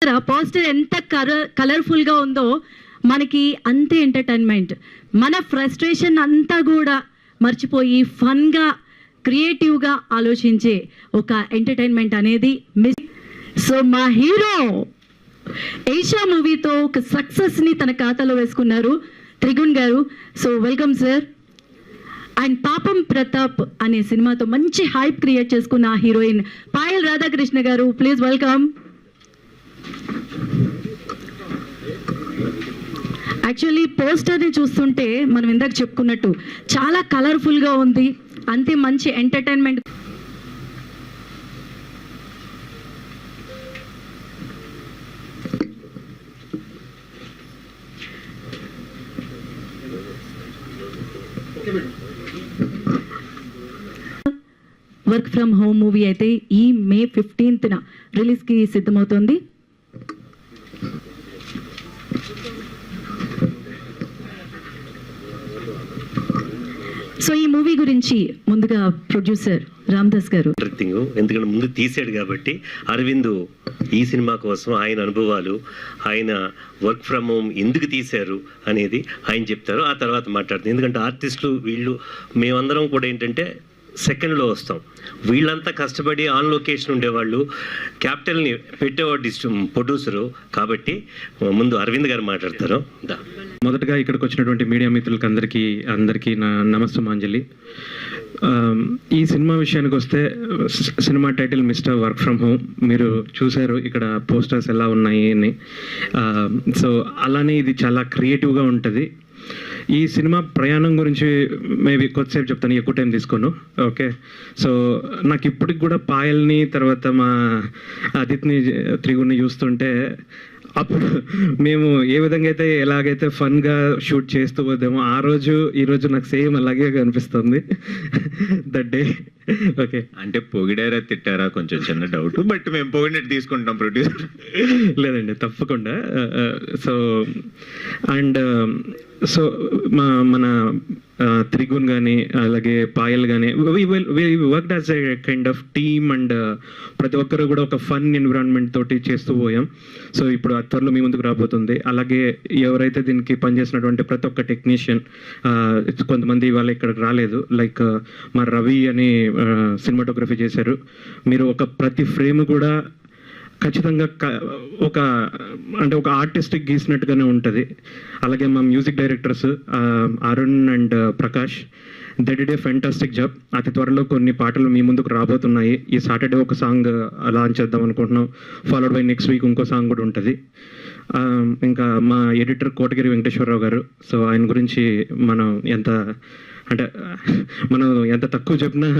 Poster ఎంత colourful గా ఉందో మనకి అంతే ఎంటర్టైన్మెంట్. మన ఫ్రస్ట్రేషన్ అంతా కూడా మర్చిపోయి ఫన్ గా క్రియేటివ్ గా ఆలోచించే ఒక ఎంటర్టైన్మెంట్ అనేది సో మా హీరో ఏషియా మూవీతో ఒక సక్సెస్ ని తన ఖాతాలో వేసుకున్నారు త్రిగుణ్ గారు. So welcome sir. అండ్ పాపం ప్రతాప్ అనే సినిమాతో మంచి హైప్ క్రియేట్ చేసుకున్న హీరోయిన్ పాయల్ రాధాకృష్ణ గారు, ప్లీజ్ వెల్కమ్. యాక్చువల్లీ పోస్టర్ని చూస్తుంటే మనం ఇందాక చెప్పుకున్నట్టు చాలా కలర్ఫుల్గా ఉంది, అంతే మంచి entertainment. Work from home movie అయితే ఈ మే 15న రిలీజ్కి సిద్ధమవుతోంది. సో ఈ మూవీ గురించి ముందుగా ప్రొడ్యూసర్ రామదాస్ గారు. ఎందుకంటే ముందు తీసాడు కాబట్టి అరవింద్ ఈ సినిమా కోసం ఆయన అనుభవాలు, ఆయన వర్క్ ఫ్రమ్ హోమ్ ఎందుకు తీశారు అనేది ఆయన చెప్తారు. ఆ తర్వాత మాట్లాడుతుంది. ఎందుకంటే ఆర్టిస్టులు వీళ్ళు మేమందరం కూడా ఏంటంటే సెకండ్లో వస్తాం. వీళ్ళంతా కష్టపడి ఆన్ లొకేషన్ ఉండేవాళ్ళు, క్యాపిటల్ని పెట్టేవాడు ప్రొడ్యూసరు. కాబట్టి ముందు అరవింద్ గారు మాట్లాడతారు. మొదటగా ఇక్కడికి వచ్చినటువంటి మీడియా మిత్రులకి అందరికీ నా నమస్తమాంజలి. ఈ సినిమా విషయానికి వస్తే cinema title mister work from home. మీరు చూశారు ఇక్కడ పోస్టర్స్ ఎలా ఉన్నాయి అని. సో అలానే ఇది చాలా క్రియేటివ్గా ఉంటుంది. ఈ సినిమా ప్రయాణం గురించి మేబీ కొద్దిసేపు చెప్తాను, ఎక్కువ టైం తీసుకోను. ఓకే, సో నాకు ఇప్పటికి కూడా పాయల్ని తర్వాత మా అదిత్ని త్రిగుణ్ని చూస్తుంటే అప్పుడు మేము ఏ విధంగా అయితే ఎలాగైతే ఫన్గా షూట్ చేస్తూ పోదామో ఈరోజు నాకు సేమ్ అలాగే అనిపిస్తుంది దట్ డే. ఓకే, అంటే పొగిడారా తిట్టారా కొంచెం చిన్న డౌట్, బట్ మేము పొగిడినట్టు తీసుకుంటాం ప్రొడ్యూసర్. లేదండి తప్పకుండా. సో అండ్ సో మన త్రిగుణ్ కానీ అలాగే పాయల్ కానీ worked as a kind of team and ప్రతి ఒక్కరు కూడా ఒక ఫన్ ఎన్విరాన్మెంట్ తోటి చేస్తూ పోయాం. సో ఇప్పుడు త్వరలో మీ ముందుకు రాబోతుంది. అలాగే ఎవరైతే దీనికి పనిచేసినటువంటి ప్రతి ఒక్క టెక్నీషియన్, కొంతమంది వాళ్ళు ఇక్కడికి రాలేదు, లైక్ మా రవి అని సినిమాటోగ్రఫీ చేశారు. మీరు ప్రతి ఫ్రేమ్ కూడా ఖచ్చితంగా ఒక ఆర్టిస్టిక్ గీసినట్టుగానే ఉంటుంది. అలాగే మా music directors Arun and Prakash, they did a fantastic job. అతి త్వరలో కొన్ని పాటలు మీ ముందుకు రాబోతున్నాయి. ఈ సాటర్డే ఒక సాంగ్ లాంచ్ చేద్దాం అనుకుంటున్నాం, ఫాలోడ్ బై నెక్స్ట్ వీక్ ఇంకో సాంగ్ కూడా ఉంటుంది. ఇంకా మా ఎడిటర్ కోటగిరి వెంకటేశ్వరరావు గారు. సో ఆయన గురించి మనం ఎంత తక్కువ చెప్పినా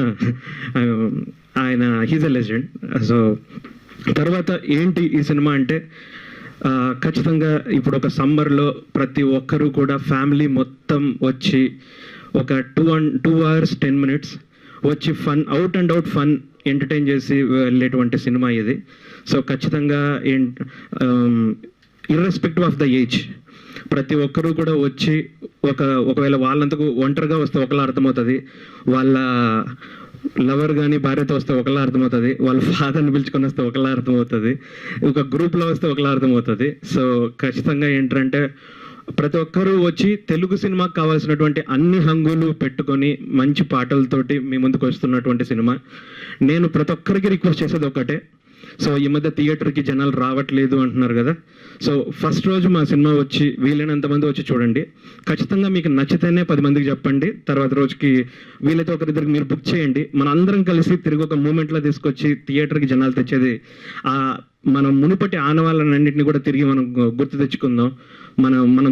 ఆయన హీజ్ ఎ లెజెండ్. సో తర్వాత ఏంటి ఈ సినిమా అంటే ఖచ్చితంగా ఇప్పుడు ఒక సమ్మర్లో ప్రతి ఒక్కరూ కూడా ఫ్యామిలీ మొత్తం వచ్చి ఒక 2 hours 10 minutes వచ్చి fun out and out fun entertain చేసి వెళ్ళేటువంటి సినిమా ఇది. సో ఖచ్చితంగా ఇర్రెస్పెక్టివ్ ఆఫ్ ద ఏజ్ ప్రతి ఒక్కరూ కూడా వచ్చి ఒకవేళ వాళ్ళంతకు ఒంటరిగా వస్తే ఒకలా అర్థమవుతుంది, వాళ్ళ లవర్ కానీ భార్యతో వస్తే ఒకలా అర్థమవుతుంది, వాళ్ళ ఫాదర్ని పిలుచుకొని వస్తే ఒకలా అర్థమవుతుంది, ఒక గ్రూప్లో వస్తే ఒకలా అర్థమవుతుంది. సో ఖచ్చితంగా ఏంటంటే ప్రతి ఒక్కరూ వచ్చి తెలుగు సినిమాకి కావాల్సినటువంటి అన్ని హంగులు పెట్టుకొని మంచి పాటలతోటి మీ ముందుకు వస్తున్నటువంటి సినిమా. నేను ప్రతి ఒక్కరికి రిక్వెస్ట్ చేసేది ఒకటే. సో ఈ మధ్య థియేటర్కి జనాలు రావట్లేదు అంటున్నారు కదా. సో ఫస్ట్ రోజు మా సినిమా వచ్చి వీలైనంత మంది వచ్చి చూడండి. ఖచ్చితంగా మీకు నచ్చితేనే 10 మందికి చెప్పండి. తర్వాత రోజుకి వీలైతే ఒకరిద్దరికి మీరు బుక్ చేయండి. మన అందరం కలిసి తిరిగి ఒక మూమెంట్లో తీసుకొచ్చి థియేటర్కి జనాలు తెచ్చేది మనం మునుపటి ఆనవాళ్ళన్నింటినీ కూడా తిరిగి మనం గుర్తు తెచ్చుకుందాం. మనం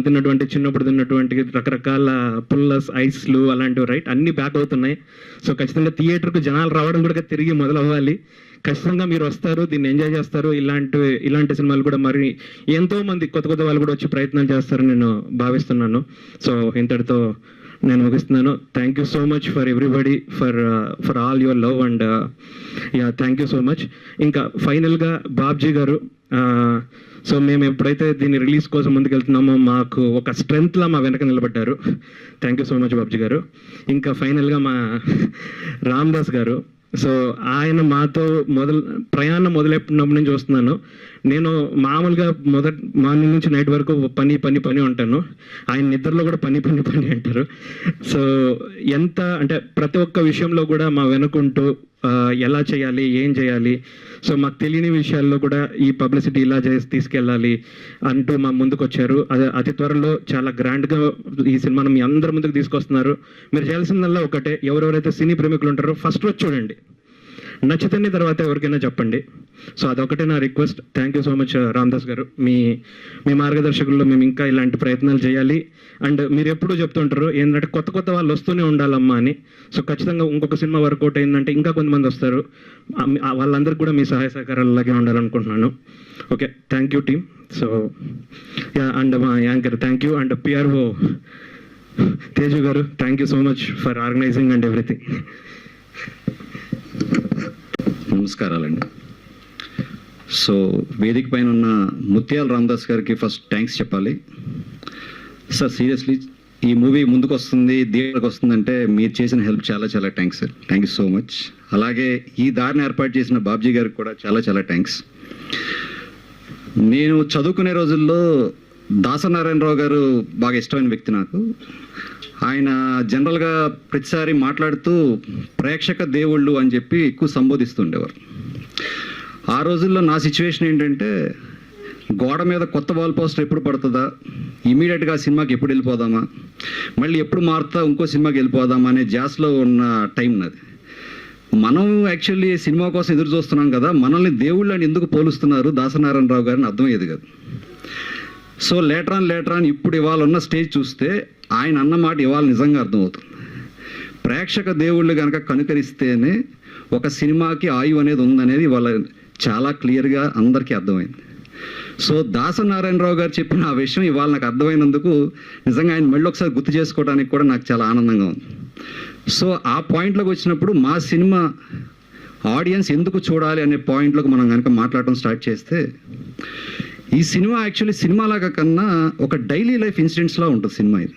చిన్నప్పుడు తిన్నటువంటి రకరకాల పుల్లస్, ఐస్లు అలాంటివి రైట్ అన్నీ బ్యాక్ అవుతున్నాయి. సో ఖచ్చితంగా థియేటర్కు జనాలు రావడం కూడా తిరిగి మొదలవ్వాలి. ఖచ్చితంగా మీరు వస్తారు, దీన్ని ఎంజాయ్ చేస్తారు. ఇలాంటి సినిమాలు కూడా మరి ఎంతో మంది కొత్త వాళ్ళు కూడా వచ్చి ప్రయత్నం చేస్తారని నేను భావిస్తున్నాను. సో ఇంతటితో నేను ముగిస్తున్నాను. Thank you so much for everybody for all your love and thank you so much. ఇంకా ఫైనల్గా బాబ్జీ గారు, సో మేము ఎప్పుడైతే దీన్ని రిలీజ్ కోసం ముందుకెళ్తున్నామో మాకు ఒక స్ట్రెంగ్త్లా మా వెనక నిలబడ్డారు. Thank you so much Babji గారు. ఇంకా ఫైనల్గా మా రామదాస్ గారు, సో ఆయన మాతో ప్రయాణం మొదలెట్టినప్పటి నుంచి చూస్తున్నాను. నేను మామూలుగా మార్నింగ్ నుంచి నైట్ వరకు పని పని పని ఉంటాను. ఆయన నిద్రలో కూడా పని పని పని అంటారు. సో ఎంత అంటే ప్రతి ఒక్క విషయంలో కూడా మా వెనుకుంటూ ఎలా చేయాలి, ఏం చేయాలి, సో మాకు తెలియని విషయాల్లో కూడా ఈ పబ్లిసిటీ ఇలా చేసి తీసుకెళ్ళాలి అంటూ మా ముందుకు వచ్చారు. అతి త్వరలో చాలా గ్రాండ్గా ఈ సినిమాను మీ అందరి ముందుకు తీసుకొస్తున్నారు. మీరు చేయాల్సిందల్లా ఒకటే, ఎవరెవరైతే సినీ ప్రేమికులు ఉంటారో ఫస్ట్ వచ్చి చూడండి, నచ్చితేనే తర్వాత ఎవరికైనా చెప్పండి. సో అదొకటే నా request. Thank you so much Ramdas గారు. మీ మార్గదర్శకుల్లో మేము ఇంకా ఇలాంటి ప్రయత్నాలు చేయాలి. అండ్ మీరు ఎప్పుడూ చెప్తుంటారు ఏంటంటే కొత్త వాళ్ళు వస్తూనే ఉండాలమ్మా అని. సో ఖచ్చితంగా ఇంకొక సినిమా వర్కౌట్ అయిందంటే ఇంకా కొంతమంది వస్తారు. వాళ్ళందరికీ కూడా మీ సహాయ సహకారాలు అలాగే ఉండాలనుకుంటున్నాను. Okay, thank you team. So and మా anchor thank you. And PRO Teju garu thank you so much for organizing and everything. నమస్కారాలండి. సో వేదిక పైన ఉన్న ముత్యాల రామదాస్ గారికి ఫస్ట్ థ్యాంక్స్ చెప్పాలి. సార్ సీరియస్లీ ఈ మూవీ ముందుకు వస్తుంది, థియేటర్కి వస్తుందంటే మీరు చేసిన హెల్ప్ చాలా చాలా thanks sir. Thank you so much. అలాగే ఈ దారిని ఏర్పాటు చేసిన బాబ్జీ గారికి కూడా చాలా చాలా థ్యాంక్స్. నేను చదువుకునే రోజుల్లో దాసనారాయణరావు గారు బాగా ఇష్టమైన వ్యక్తి నాకు. ఆయన జనరల్గా ప్రతిసారి మాట్లాడుతూ ప్రేక్షక దేవుళ్ళు అని చెప్పి ఎక్కువ సంబోధిస్తుండేవారు. ఆ రోజుల్లో నా సిచ్యువేషన్ ఏంటంటే గోడ మీద కొత్త వాల్ పోస్టర్ ఎప్పుడు పడుతుందా, ఇమీడియట్గా ఆ సినిమాకి ఎప్పుడు వెళ్ళిపోదామా, మళ్ళీ ఎప్పుడు మారుతా ఇంకో సినిమాకి వెళ్ళిపోదామా అనే జాస్లో ఉన్న టైం నాది. మనం యాక్చువల్లీ సినిమా కోసం ఎదురు చూస్తున్నాం కదా, మనల్ని దేవుళ్ళని ఎందుకు పోలుస్తున్నారు దాసనారాయణరావు గారిని అర్థమయ్యేది కాదు. సో లేటర్ ఆన్ ఇప్పుడు ఇవాళ ఉన్న స్టేజ్ చూస్తే ఆయన అన్న మాట ఇవాళ నిజంగా అర్థమవుతుంది. ప్రేక్షక దేవుళ్ళు కనుక కనుకరిస్తేనే ఒక సినిమాకి ఆయువు అనేది ఉందనేది ఇవాళ చాలా క్లియర్గా అందరికీ అర్థమైంది. సో దాసనారాయణరావు గారు చెప్పిన ఆ విషయం ఇవాళ నాకు అర్థమైనందుకు నిజంగా ఆయన మళ్ళీ ఒకసారి గుర్తు చేసుకోవడానికి కూడా నాకు చాలా ఆనందంగా ఉంది. సో ఆ పాయింట్లోకి వచ్చినప్పుడు మా సినిమా ఆడియన్స్ ఎందుకు చూడాలి అనే పాయింట్లోకి మనం కనుక మాట్లాడటం స్టార్ట్ చేస్తే, ఈ సినిమా యాక్చువల్లీ సినిమాలాగా కన్నా ఒక డైలీ లైఫ్ ఇన్సిడెంట్స్లా ఉంటుంది సినిమా ఇది.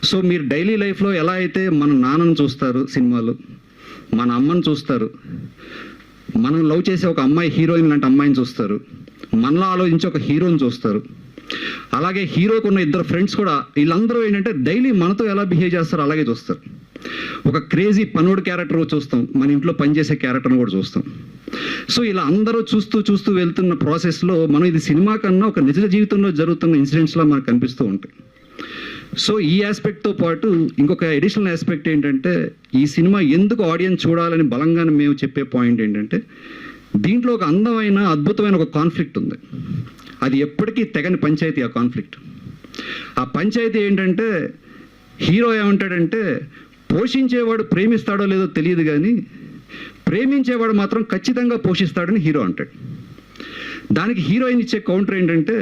సో మీరు డైలీ లైఫ్లో ఎలా అయితే మన నాన్నను చూస్తారు సినిమాలో, మన అమ్మని చూస్తారు, మనం లవ్ చేసే ఒక అమ్మాయి హీరోయిన్ లాంటి అమ్మాయిని చూస్తారు, మనలో ఆలోచించి ఒక హీరోని చూస్తారు, అలాగే హీరోకు ఉన్న ఇద్దరు ఫ్రెండ్స్ కూడా వీళ్ళందరూ ఏంటంటే డైలీ మనతో ఎలా బిహేవ్ చేస్తారో అలాగే చూస్తారు. ఒక క్రేజీ పనుడు క్యారెక్టర్ చూస్తాం, మన ఇంట్లో పనిచేసే క్యారెక్టర్ని కూడా చూస్తాం. సో ఇలా అందరూ చూస్తూ వెళ్తున్న ప్రాసెస్లో మనం ఇది సినిమా కన్నా ఒక నిజ జీవితంలో జరుగుతున్న ఇన్సిడెంట్స్లా మనకు కనిపిస్తూ ఉంటాయి. సో ఈ ఆస్పెక్ట్తో పాటు ఇంకొక ఎడిషనల్ ఆస్పెక్ట్ ఏంటంటే, ఈ సినిమా ఎందుకు ఆడియన్స్ చూడాలని బలంగా మేము చెప్పే పాయింట్ ఏంటంటే, దీంట్లో ఒక అందమైన అద్భుతమైన ఒక కాన్ఫ్లిక్ట్ ఉంది. అది ఎప్పటికీ తెగని పంచాయతీ. ఆ పంచాయతీ ఏంటంటే, హీరో ఏమంటాడంటే పోషించేవాడు ప్రేమిస్తాడో లేదో తెలియదు కానీ ప్రేమించేవాడు మాత్రం ఖచ్చితంగా పోషిస్తాడని హీరో అంటాడు. దానికి హీరోయిన్ ఇచ్చే కౌంటర్ ఏంటంటే,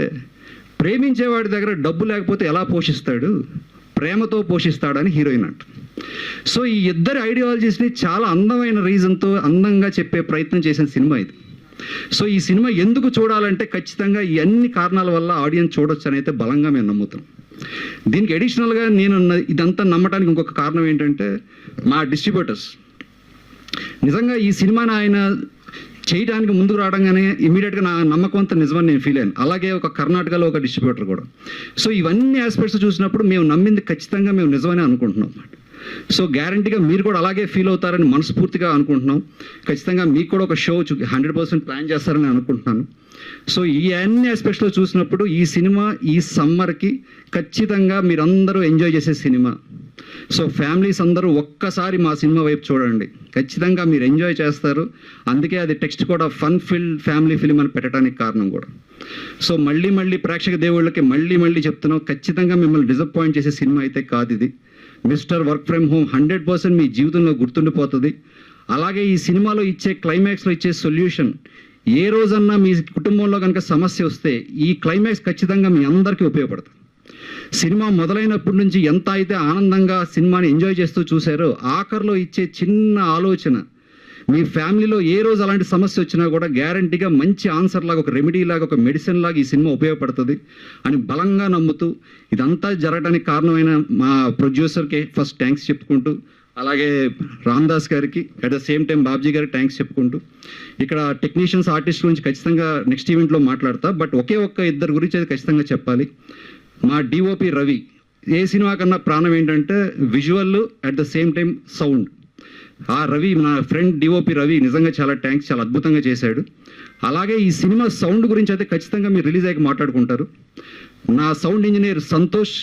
ప్రేమించేవాడి దగ్గర డబ్బు లేకపోతే ఎలా పోషిస్తాడు, ప్రేమతో పోషిస్తాడని హీరోయిన్ అంట. సో ఈ ఇద్దరి ఐడియాలజీస్ని చాలా అందమైన రీజన్తో అందంగా చెప్పే ప్రయత్నం చేసిన సినిమా ఇది. సో ఈ సినిమా ఎందుకు చూడాలంటే ఖచ్చితంగా ఈ అన్ని కారణాల వల్ల ఆడియన్స్ చూడొచ్చు అని అయితే బలంగా మేము నమ్ముతాం. దీనికి అడిషనల్గా నేను ఇదంతా నమ్మటానికి ఇంకొక కారణం ఏంటంటే, మా డిస్ట్రిబ్యూటర్స్ నిజంగా ఈ సినిమాని ఆయన చేయడానికి ముందుకు రావడంగానే ఇమీడియట్గా నా నమ్మకం అంతా నిజమని నేను ఫీల్ అయ్యాను. అలాగే ఒక కర్ణాటకలో ఒక డిస్ట్రిబ్యూటర్ కూడా. సో ఇవన్నీ ఆస్పెక్ట్స్ చూసినప్పుడు మేము నమ్మింది ఖచ్చితంగా మేము నిజమని అనుకుంటున్నాం. సో గ్యారంటీగా మీరు కూడా అలాగే ఫీల్ అవుతారని మనస్ఫూర్తిగా అనుకుంటున్నాం. ఖచ్చితంగా మీకు కూడా ఒక షో 100% ప్లాన్ చేస్తారని అనుకుంటున్నాను. సో ఈ అన్ని ఆస్పెక్ట్స్లో చూసినప్పుడు ఈ సినిమా ఈ సమ్మర్కి ఖచ్చితంగా మీరందరూ ఎంజాయ్ చేసే సినిమా. సో ఫ్యామిలీస్ అందరూ ఒక్కసారి మా సినిమా వైపు చూడండి, ఖచ్చితంగా మీరు ఎంజాయ్ చేస్తారు. అందుకే అది టెక్స్ట్ కూడా ఫన్ ఫిల్డ్ ఫ్యామిలీ ఫిలిం అని పెట్టడానికి కారణం కూడా. సో మళ్ళీ ప్రేక్షక దేవుళ్ళకి మళ్ళీ చెప్తున్నాం, ఖచ్చితంగా మిమ్మల్ని డిసప్పాయింట్ చేసే సినిమా అయితే కాదు ఇది. మిస్టర్ వర్క్ ఫ్రమ్ హోమ్ 100% మీ జీవితంలో గుర్తుండిపోతుంది. అలాగే ఈ సినిమాలో ఇచ్చే క్లైమాక్స్లో ఇచ్చే సొల్యూషన్, ఏ రోజన్నా మీ కుటుంబంలో కనుక సమస్య వస్తే ఈ క్లైమాక్స్ ఖచ్చితంగా మీ అందరికీ ఉపయోగపడుతుంది. సినిమా మొదలైనప్పటి నుంచి ఎంత అయితే ఆనందంగా సినిమాని ఎంజాయ్ చేస్తూ చూశారో, ఆఖరిలో ఇచ్చే చిన్న ఆలోచన మీ ఫ్యామిలీలో ఏ రోజు అలాంటి సమస్య వచ్చినా కూడా గ్యారంటీగా మంచి ఆన్సర్ లాగా, ఒక రెమెడీ లాగా, ఒక మెడిసిన్ లాగా ఈ సినిమా ఉపయోగపడుతుంది అని బలంగా నమ్ముతూ ఇదంతా జరగడానికి కారణమైన మా ప్రొడ్యూసర్కి ఫస్ట్ థ్యాంక్స్ చెప్పుకుంటూ, అలాగే రామ్ దాస్ గారికి, at the same time Babji గారికి థ్యాంక్స్ చెప్పుకుంటూ, ఇక్కడ టెక్నీషియన్స్ ఆర్టిస్ట్ గురించి ఖచ్చితంగా నెక్స్ట్ ఈవెంట్లో మాట్లాడతా, బట్ ఒకే ఇద్దరు గురించి అయితే ఖచ్చితంగా చెప్పాలి. మా డిఓపి రవి, ఏ సినిమా కన్నా ప్రాణం ఏంటంటే visual at the same time sound. ఆ రవి, నా ఫ్రెండ్ డిఓపి రవి, నిజంగా చాలా థ్యాంక్స్, చాలా అద్భుతంగా చేశాడు. అలాగే ఈ సినిమా సౌండ్ గురించి అయితే ఖచ్చితంగా మీరు రిలీజ్ అయ్యాక మాట్లాడుకుంటారు. నా సౌండ్ ఇంజనీర్ సంతోష్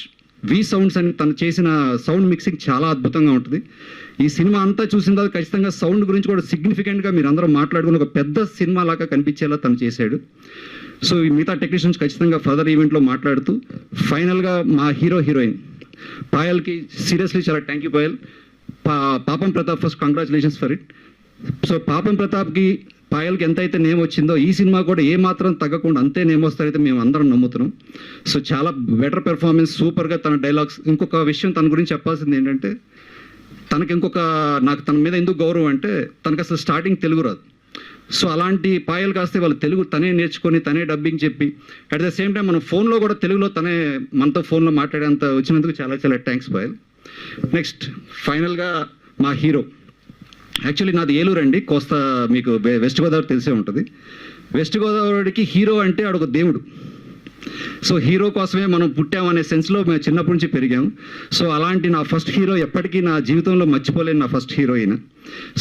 వి సౌండ్స్ అని తను చేసిన సౌండ్ మిక్సింగ్ చాలా అద్భుతంగా ఉంటుంది. ఈ సినిమా అంతా చూసిన తర్వాత ఖచ్చితంగా సౌండ్ గురించి కూడా సిగ్నిఫికెంట్గా మీరు అందరూ మాట్లాడుకుని ఒక పెద్ద సినిమా లాగా కనిపించేలా తను చేశాడు. సో ఈ మిగతా టెక్నీషియన్స్ ఖచ్చితంగా ఫర్దర్ ఈవెంట్లో మాట్లాడుతూ, ఫైనల్గా మా హీరోయిన్ పాయల్కి సీరియస్లీ చాలా థ్యాంక్ యూ పాయల్. పాపం Pratap, first congratulations for it. So పాపం ప్రతాప్కి, పాయల్కి ఎంతైతే నేమ్ వచ్చిందో ఈ సినిమా కూడా ఏ మాత్రం తగ్గకుండా అంతే నేమ్ వస్తారైతే మేము అందరం నమ్ముతున్నాం. సో చాలా బెటర్ పెర్ఫార్మెన్స్, సూపర్గా తన డైలాగ్స్. ఇంకొక విషయం తన గురించి చెప్పాల్సింది ఏంటంటే, నాకు తన మీద ఎందుకు గౌరవం అంటే, తనకు అసలు స్టార్టింగ్ తెలుగు రాదు. సో అలాంటి పాయల్ కాస్తే వాళ్ళు తెలుగు తనే నేర్చుకొని తనే డబ్బింగ్ చెప్పి, అట్ ద సేమ్ టైం మనం ఫోన్లో కూడా తెలుగులో తనే మనతో ఫోన్లో మాట్లాడేంత వచ్చినందుకు చాలా చాలా థ్యాంక్స్ పాయల్. నెక్స్ట్ ఫైనల్గా మా హీరో, యాక్చువల్లీ నాది ఏలూరు అండి, కోస్తా, మీకు వెస్ట్ గోదావరి తెలిసే ఉంటుంది. వెస్ట్ గోదావరికి హీరో అంటే ఆడొక దేవుడు. సో హీరో కోసమే మనం పుట్టామనే సెన్స్లో మేము చిన్నప్పటి నుంచి పెరిగాం. సో అలాంటి నా ఫస్ట్ హీరో ఎప్పటికీ నా జీవితంలో మర్చిపోలేని నా ఫస్ట్ హీరోయిన్.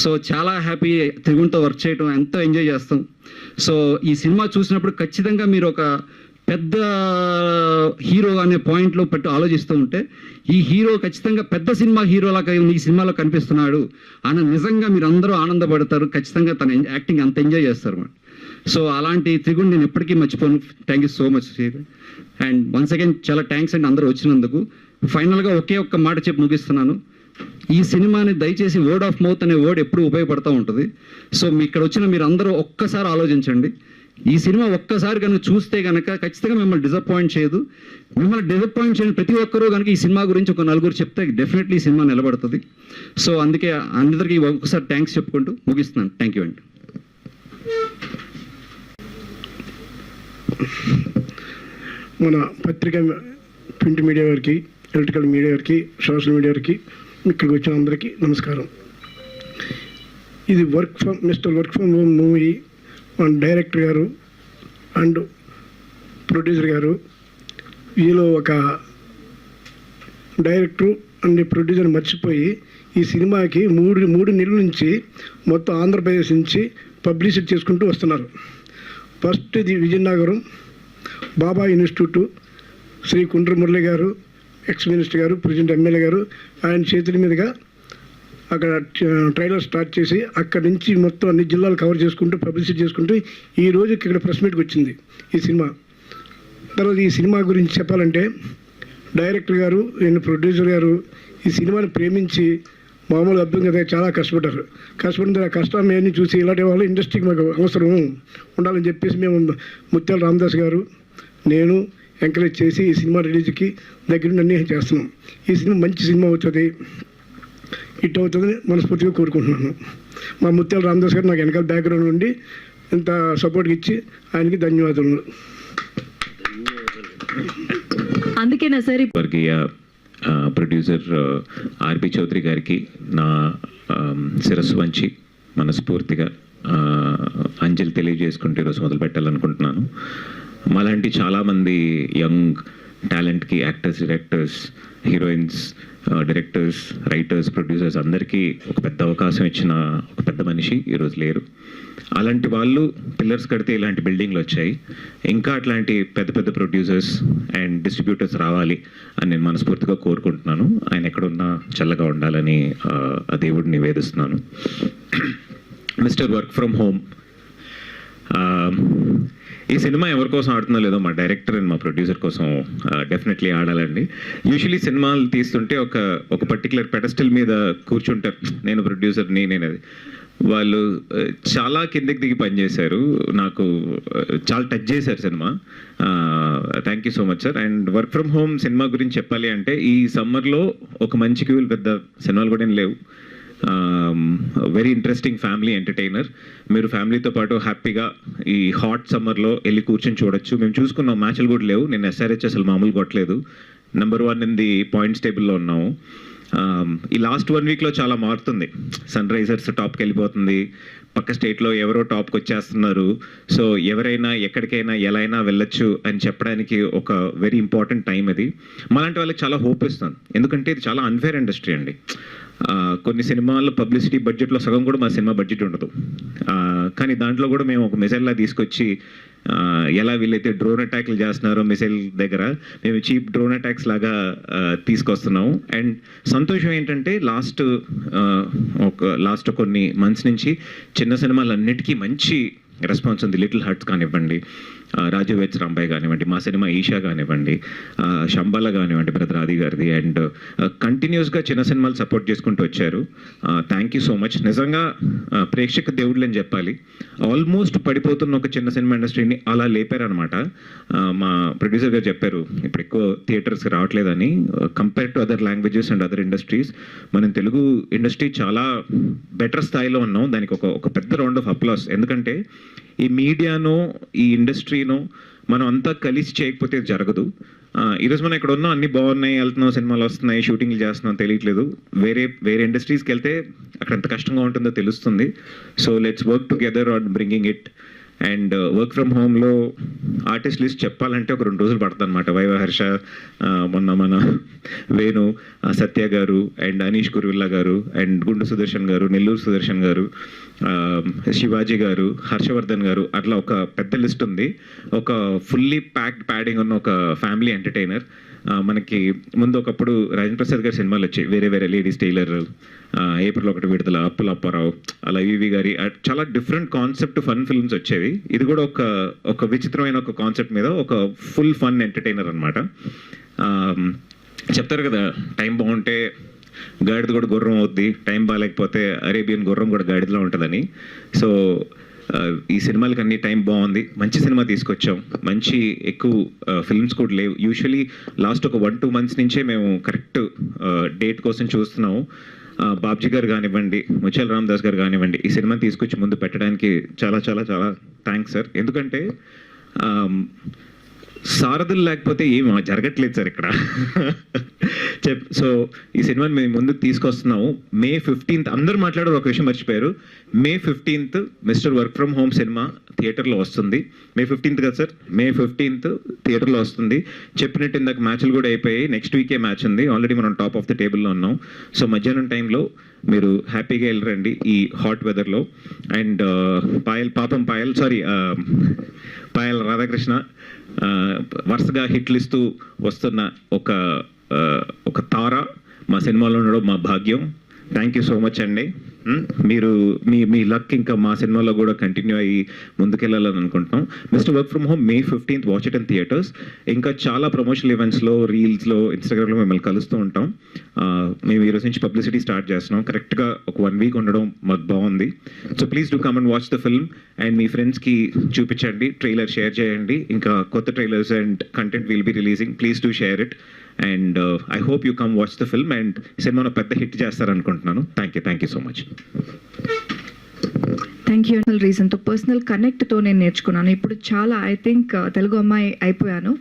సో చాలా హ్యాపీ త్రిగుణ్తో వర్క్ చేయడం, ఎంతో ఎంజాయ్ చేస్తాం. సో ఈ సినిమా చూసినప్పుడు ఖచ్చితంగా మీరు ఒక పెద్ద హీరో అనే పాయింట్లో పెట్టి ఆలోచిస్తూ ఉంటే, ఈ హీరో ఖచ్చితంగా పెద్ద సినిమా హీరోలాగా ఈ సినిమాలో కనిపిస్తున్నాడు అని నిజంగా మీరు అందరూ ఆనందపడతారు. ఖచ్చితంగా తన యాక్టింగ్ అంత ఎంజాయ్ చేస్తారు అన్నమాట. సో అలాంటి త్రిగుణ్ నేను ఎప్పటికీ మర్చిపోను. Thank you so much. And once again చాలా థ్యాంక్స్ అండి అందరూ వచ్చినందుకు. ఫైనల్గా ఒకే ఒక్క మాట చెప్పి ముగిస్తున్నాను. ఈ సినిమాని దయచేసి వర్డ్ ఆఫ్ మౌత్ అనే వర్డ్ ఎప్పుడు ఉపయోగపడుతూ ఉంటుంది. సో మీ ఇక్కడ వచ్చిన మీరు అందరూ ఒక్కసారి ఆలోచించండి. ఈ సినిమా ఒక్కసారి కనుక చూస్తే కనుక ఖచ్చితంగా మిమ్మల్ని డిసప్పాయింట్ చేయదు. మిమ్మల్ని డిసప్పాయింట్ చేయని ప్రతి ఒక్కరూ కనుక ఈ సినిమా గురించి ఒక నలుగురు చెప్తే డెఫినెట్లీ ఈ సినిమా నిలబడుతుంది. సో అందుకే అందరికీ ఒకసారి థ్యాంక్స్ చెప్పుకుంటూ ముగిస్తున్నాను. థ్యాంక్ యూ అండి. మన పత్రిక, ప్రింట్ మీడియా వారికి, ఎలక్ట్రికల్ మీడియా వారికి, సోషల్ మీడియా వారికి, ఇక్కడికి వచ్చిన అందరికీ నమస్కారం. ఇది mister work from home movie. మన డైరెక్టర్ గారు అండ్ ప్రొడ్యూసర్ గారు, వీళ్ళు ఒక డైరెక్టర్ అండ్ ప్రొడ్యూసర్ మర్చిపోయి ఈ సినిమాకి మూడు నెలల నుంచి మొత్తం ఆంధ్రప్రదేశ్ నుంచి పబ్లిసిటీ చేసుకుంటూ వస్తున్నారు. ఫస్ట్ ఇది విజయనగరం బాబా ఇన్స్టిట్యూట్, శ్రీ కుండ్ర మురళి గారు, ఎక్స్ మినిస్టర్ గారు, ప్రెసిడెంట్ ఎమ్మెల్యే గారు, ఆయన చేతుల మీదుగా అక్కడ ట్రైలర్ స్టార్ట్ చేసి అక్కడి నుంచి మొత్తం అన్ని జిల్లాలు కవర్ చేసుకుంటూ పబ్లిసిటీ చేసుకుంటూ ఈ రోజు ఇక్కడ ప్రెస్ మీట్కి వచ్చింది ఈ సినిమా. తర్వాత ఈ సినిమా గురించి చెప్పాలంటే, డైరెక్టర్ గారు అండ్ ప్రొడ్యూసర్ గారు ఈ సినిమాని ప్రేమించి మామూలు అర్థం కదా చాలా కష్టపడిన కష్టాన్ని అన్నీ చూసి ఇలాంటి వాళ్ళు ఇండస్ట్రీకి మాకు అవసరం ఉండాలని చెప్పేసి మేము ముత్యాల రామదాస్ గారు, నేను ఎంకరేజ్ చేసి ఈ సినిమా రిలీజ్కి దగ్గరుండి అన్నీ చేస్తున్నాం. ఈ సినిమా మంచి సినిమా అవుతుంది, హిట్ అవుతుందని మనస్ఫూర్తిగా కోరుకుంటున్నాను. మా ముత్యాల రామదాస్ గారు నాకు వెనకాల బ్యాక్గ్రౌండ్ నుండి ఇంత సపోర్ట్కి ఇచ్చి ఆయనకి ధన్యవాదాలు. అందుకేనా సార్ వర్గీయ ప్రొడ్యూసర్ ఆర్పి చౌదరి గారికి నా శిరస్సు వంచి మనస్ఫూర్తిగా అంజలి తెలియజేసుకుంటూ ఈరోజు మొదలు పెట్టాలనుకుంటున్నాను. మాలాంటి చాలామంది యంగ్ టాలెంట్కి, actors, directors, heroines, directors, writers, producers అందరికీ ఒక పెద్ద అవకాశం ఇచ్చిన ఒక పెద్ద మనిషి ఈరోజు లేరు. అలాంటి వాళ్ళు పిల్లర్స్ కడితే ఇలాంటి బిల్డింగ్లు వచ్చాయి. ఇంకా అట్లాంటి పెద్ద పెద్ద ప్రొడ్యూసర్స్ అండ్ డిస్ట్రిబ్యూటర్స్ రావాలి అని నేను మనస్ఫూర్తిగా కోరుకుంటున్నాను. ఆయన ఎక్కడున్నా చల్లగా ఉండాలని ఆ దేవుడిని నివేదిస్తున్నాను. మిస్టర్ వర్క్ ఫ్రమ్ హోమ్, ఈ సినిమా ఎవరి కోసం ఆడుతుందో లేదో మా డైరెక్టర్ అండ్ మా ప్రొడ్యూసర్ కోసం డెఫినెట్లీ ఆడాలండి. యూజువలీ సినిమాలు తీస్తుంటే ఒక పర్టికులర్ పెడస్టల్ మీద కూర్చుంటారు, నేను ప్రొడ్యూసర్ని, నేను అది. వాళ్ళు చాలా కిందకి దిగి పనిచేశారు, నాకు చాలా టచ్ చేశారు cinema. Thank you so much sir. And work from home cinema గురించి చెప్పాలి అంటే, ఈ సమ్మర్లో ఒక మంచి క్యూల్ పెద్ద సినిమాలు కూడా ఏం లేవు. Very interesting family entertainer. మీరు ఫ్యామిలీతో పాటు హ్యాపీగా ఈ హాట్ సమ్మర్లో వెళ్ళి కూర్చొని చూడొచ్చు. మేము చూసుకున్నాం, మ్యాచ్లు కూడా లేవు. నేను SRH అసలు మామూలు కొట్టలేదు, నెంబర్ 1 ఇన్ ది పాయింట్స్ టేబుల్లో ఉన్నాము. ఈ లాస్ట్ 1 వీక్లో చాలా మారుతుంది. సన్ రైజర్స్ టాప్కి వెళ్ళిపోతుంది, పక్క స్టేట్లో ఎవరో టాప్కి వచ్చేస్తున్నారు. సో ఎవరైనా ఎక్కడికైనా ఎలా అయినా వెళ్ళొచ్చు అని చెప్పడానికి ఒక వెరీ ఇంపార్టెంట్ టైం ఇది. మాలాంటి వాళ్ళకి చాలా హోప్ ఇస్తాను, ఎందుకంటే ఇది చాలా అన్ఫేర్ ఇండస్ట్రీ అండి. కొన్ని సినిమాల్లో పబ్లిసిటీ బడ్జెట్లో సగం కూడా మా సినిమా బడ్జెట్ ఉండదు. కానీ దాంట్లో కూడా మేము ఒక మిసైల్లా తీసుకొచ్చి ఎలా వీళ్ళైతే డ్రోన్ అటాక్లు చేస్తున్నారో మిసైల్ దగ్గర, మేము చీప్ డ్రోన్ అటాక్స్ లాగా తీసుకొస్తున్నాము. అండ్ సంతోషం ఏంటంటే లాస్ట్ కొన్ని మంత్స్ నుంచి చిన్న సినిమాలన్నిటికీ మంచి రెస్పాన్స్ ఉంది. లిటిల్ హార్ట్స్ కానివ్వండి, రాజు వెచ్ రాంబాయ్ కానివ్వండి, మా సినిమా ఈషా కానివ్వండి, శంబాల కానివ్వండి బ్రదర్ ఆది గారిది, అండ్ కంటిన్యూస్గా చిన్న సినిమాలు సపోర్ట్ చేసుకుంటూ వచ్చారు. Thank you so much. నిజంగా ప్రేక్షక దేవుళ్ళు అని చెప్పాలి. ఆల్మోస్ట్ పడిపోతున్న ఒక చిన్న సినిమా ఇండస్ట్రీని అలా లేపారనమాట. మా ప్రొడ్యూసర్ గారు చెప్పారు ఇప్పుడు ఎక్కువ థియేటర్స్కి రావట్లేదని. Compare to other languages and other industries మనం తెలుగు ఇండస్ట్రీ చాలా బెటర్ స్థాయిలో ఉన్నాం. దానికి ఒక పెద్ద రౌండ్ ఆఫ్ అప్లాస్. ఎందుకంటే ఈ మీడియానో ఈ ఇండస్ట్రీనో మనం అంతా కలిసి చేయకపోతే జరగదు. ఈరోజు మనం ఇక్కడ ఉన్నాం, అన్నీ బాగున్నాయి, వెళ్తున్నాం, సినిమాలు వస్తున్నాయి, షూటింగ్లు చేస్తున్నాం, తెలియట్లేదు. వేరే ఇండస్ట్రీస్కి వెళ్తే అక్కడ ఎంత కష్టంగా ఉంటుందో తెలుస్తుంది. So let's work together on bringing it. And work from హోమ్లో ఆర్టిస్ట్ లిస్ట్ చెప్పాలంటే ఒక 2 రోజులు పడుతుంది అనమాట. వైవహర్ష, మొన్న మన వేణు, సత్య గారు, అండ్ అనీష్ కురువిల్లా గారు, అండ్ గుండు సుదర్శన్ గారు, నెల్లూరు సుదర్శన్ గారు, శివాజీ గారు, హర్షవర్ధన్ గారు, అట్లా ఒక పెద్ద లిస్ట్ ఉంది. ఒక ఫుల్లీ ప్యాడింగ్ ఉన్న ఒక ఫ్యామిలీ ఎంటర్టైనర్. మనకి ముందు ఒకప్పుడు రాజేంద్ర ప్రసాద్ గారి సినిమాలు వచ్చాయి, వేరే లేడీస్ టైలర్, ఏప్రిల్ 1 విడుదల, అప్పుల అప్పారావు, అలా వివి గారి చాలా డిఫరెంట్ కాన్సెప్ట్ ఫన్ ఫిల్మ్స్ వచ్చేవి. ఇది కూడా ఒక విచిత్రమైన ఒక కాన్సెప్ట్ మీద ఒక ఫుల్ ఫన్ ఎంటర్టైనర్ అనమాట. చెప్తారు కదా, టైం బాగుంటే గాడిద కూడా గుర్రం అవుద్ది, టైం బాగాలేకపోతే అరేబియన్ గుర్రం కూడా గాడిదలో ఉంటుందని. సో ఈ సినిమాలకి అన్ని టైం బాగుంది, మంచి సినిమా తీసుకొచ్చాం. మంచి ఎక్కువ ఫిల్మ్స్ కూడా లేవు. యూజువలీ లాస్ట్ ఒక 1-2 months నుంచే మేము కరెక్ట్ డేట్ కోసం చూస్తున్నాము. బాబ్జీ గారు కానివ్వండి, ముచ్చల్ రామదాస్ గారు కానివ్వండి, ఈ సినిమాని తీసుకొచ్చి ముందు పెట్టడానికి చాలా చాలా చాలా థ్యాంక్స్ సార్. ఎందుకంటే సారథులు లేకపోతే ఏం జరగట్లేదు సార్ ఇక్కడ. సో ఈ సినిమాని మేము ముందుకు తీసుకొస్తున్నాము. May 15th అందరూ మాట్లాడారు, ఒక విషయం మర్చిపోయారు. May 15th mister work from home cinema థియేటర్లో వస్తుంది. May 15th కదా సార్? May 15th థియేటర్లో వస్తుంది. చెప్పినట్టు ఇందాక మ్యాచ్లు కూడా అయిపోయాయి. నెక్స్ట్ వీకే మ్యాచ్ ఉంది. ఆల్రెడీ మనం టాప్ ఆఫ్ ద టేబుల్లో ఉన్నాం. సో మధ్యాహ్నం టైంలో మీరు హ్యాపీగా వెళ్ళరండి ఈ హాట్ వెదర్లో. అండ్ పాయల్ రాధాకృష్ణ వరుసగా హిట్లు ఇస్తూ వస్తున్న ఒక తార మా సినిమాలో ఉండడం మా భాగ్యం. థ్యాంక్ యూ సో మచ్ అండి. మీరు మీ లక్ ఇంకా మా సినిమాలో కూడా కంటిన్యూ అయ్యి ముందుకెళ్ళాలని అనుకుంటున్నాం. Mister work from home May 15th watch it in theatres. ఇంకా చాలా ప్రమోషనల్ ఈవెంట్స్లో, రీల్స్లో, ఇన్స్టాగ్రామ్లో మిమ్మల్ని కలుస్తూ ఉంటాం. మేము ఈరోజు నుంచి పబ్లిసిటీ స్టార్ట్ చేస్తున్నాం. కరెక్ట్గా ఒక 1 week ఉండడం మాకు బాగుంది. So please do come and watch the film. And మీ ఫ్రెండ్స్కి చూపించండి, ట్రైలర్ షేర్ చేయండి. ఇంకా కొత్త trailers and content will be releasing. Please do share it. And I hope you come watch the film. And సినిమాను పెద్ద హిట్ చేస్తారనుకుంటున్నాను. Thank you so much. Thank you. రీజన్తో పర్సనల్ కనెక్ట్తో నేను నేర్చుకున్నాను. ఇప్పుడు చాలా తెలుగు అమ్మాయి అయిపోయాను.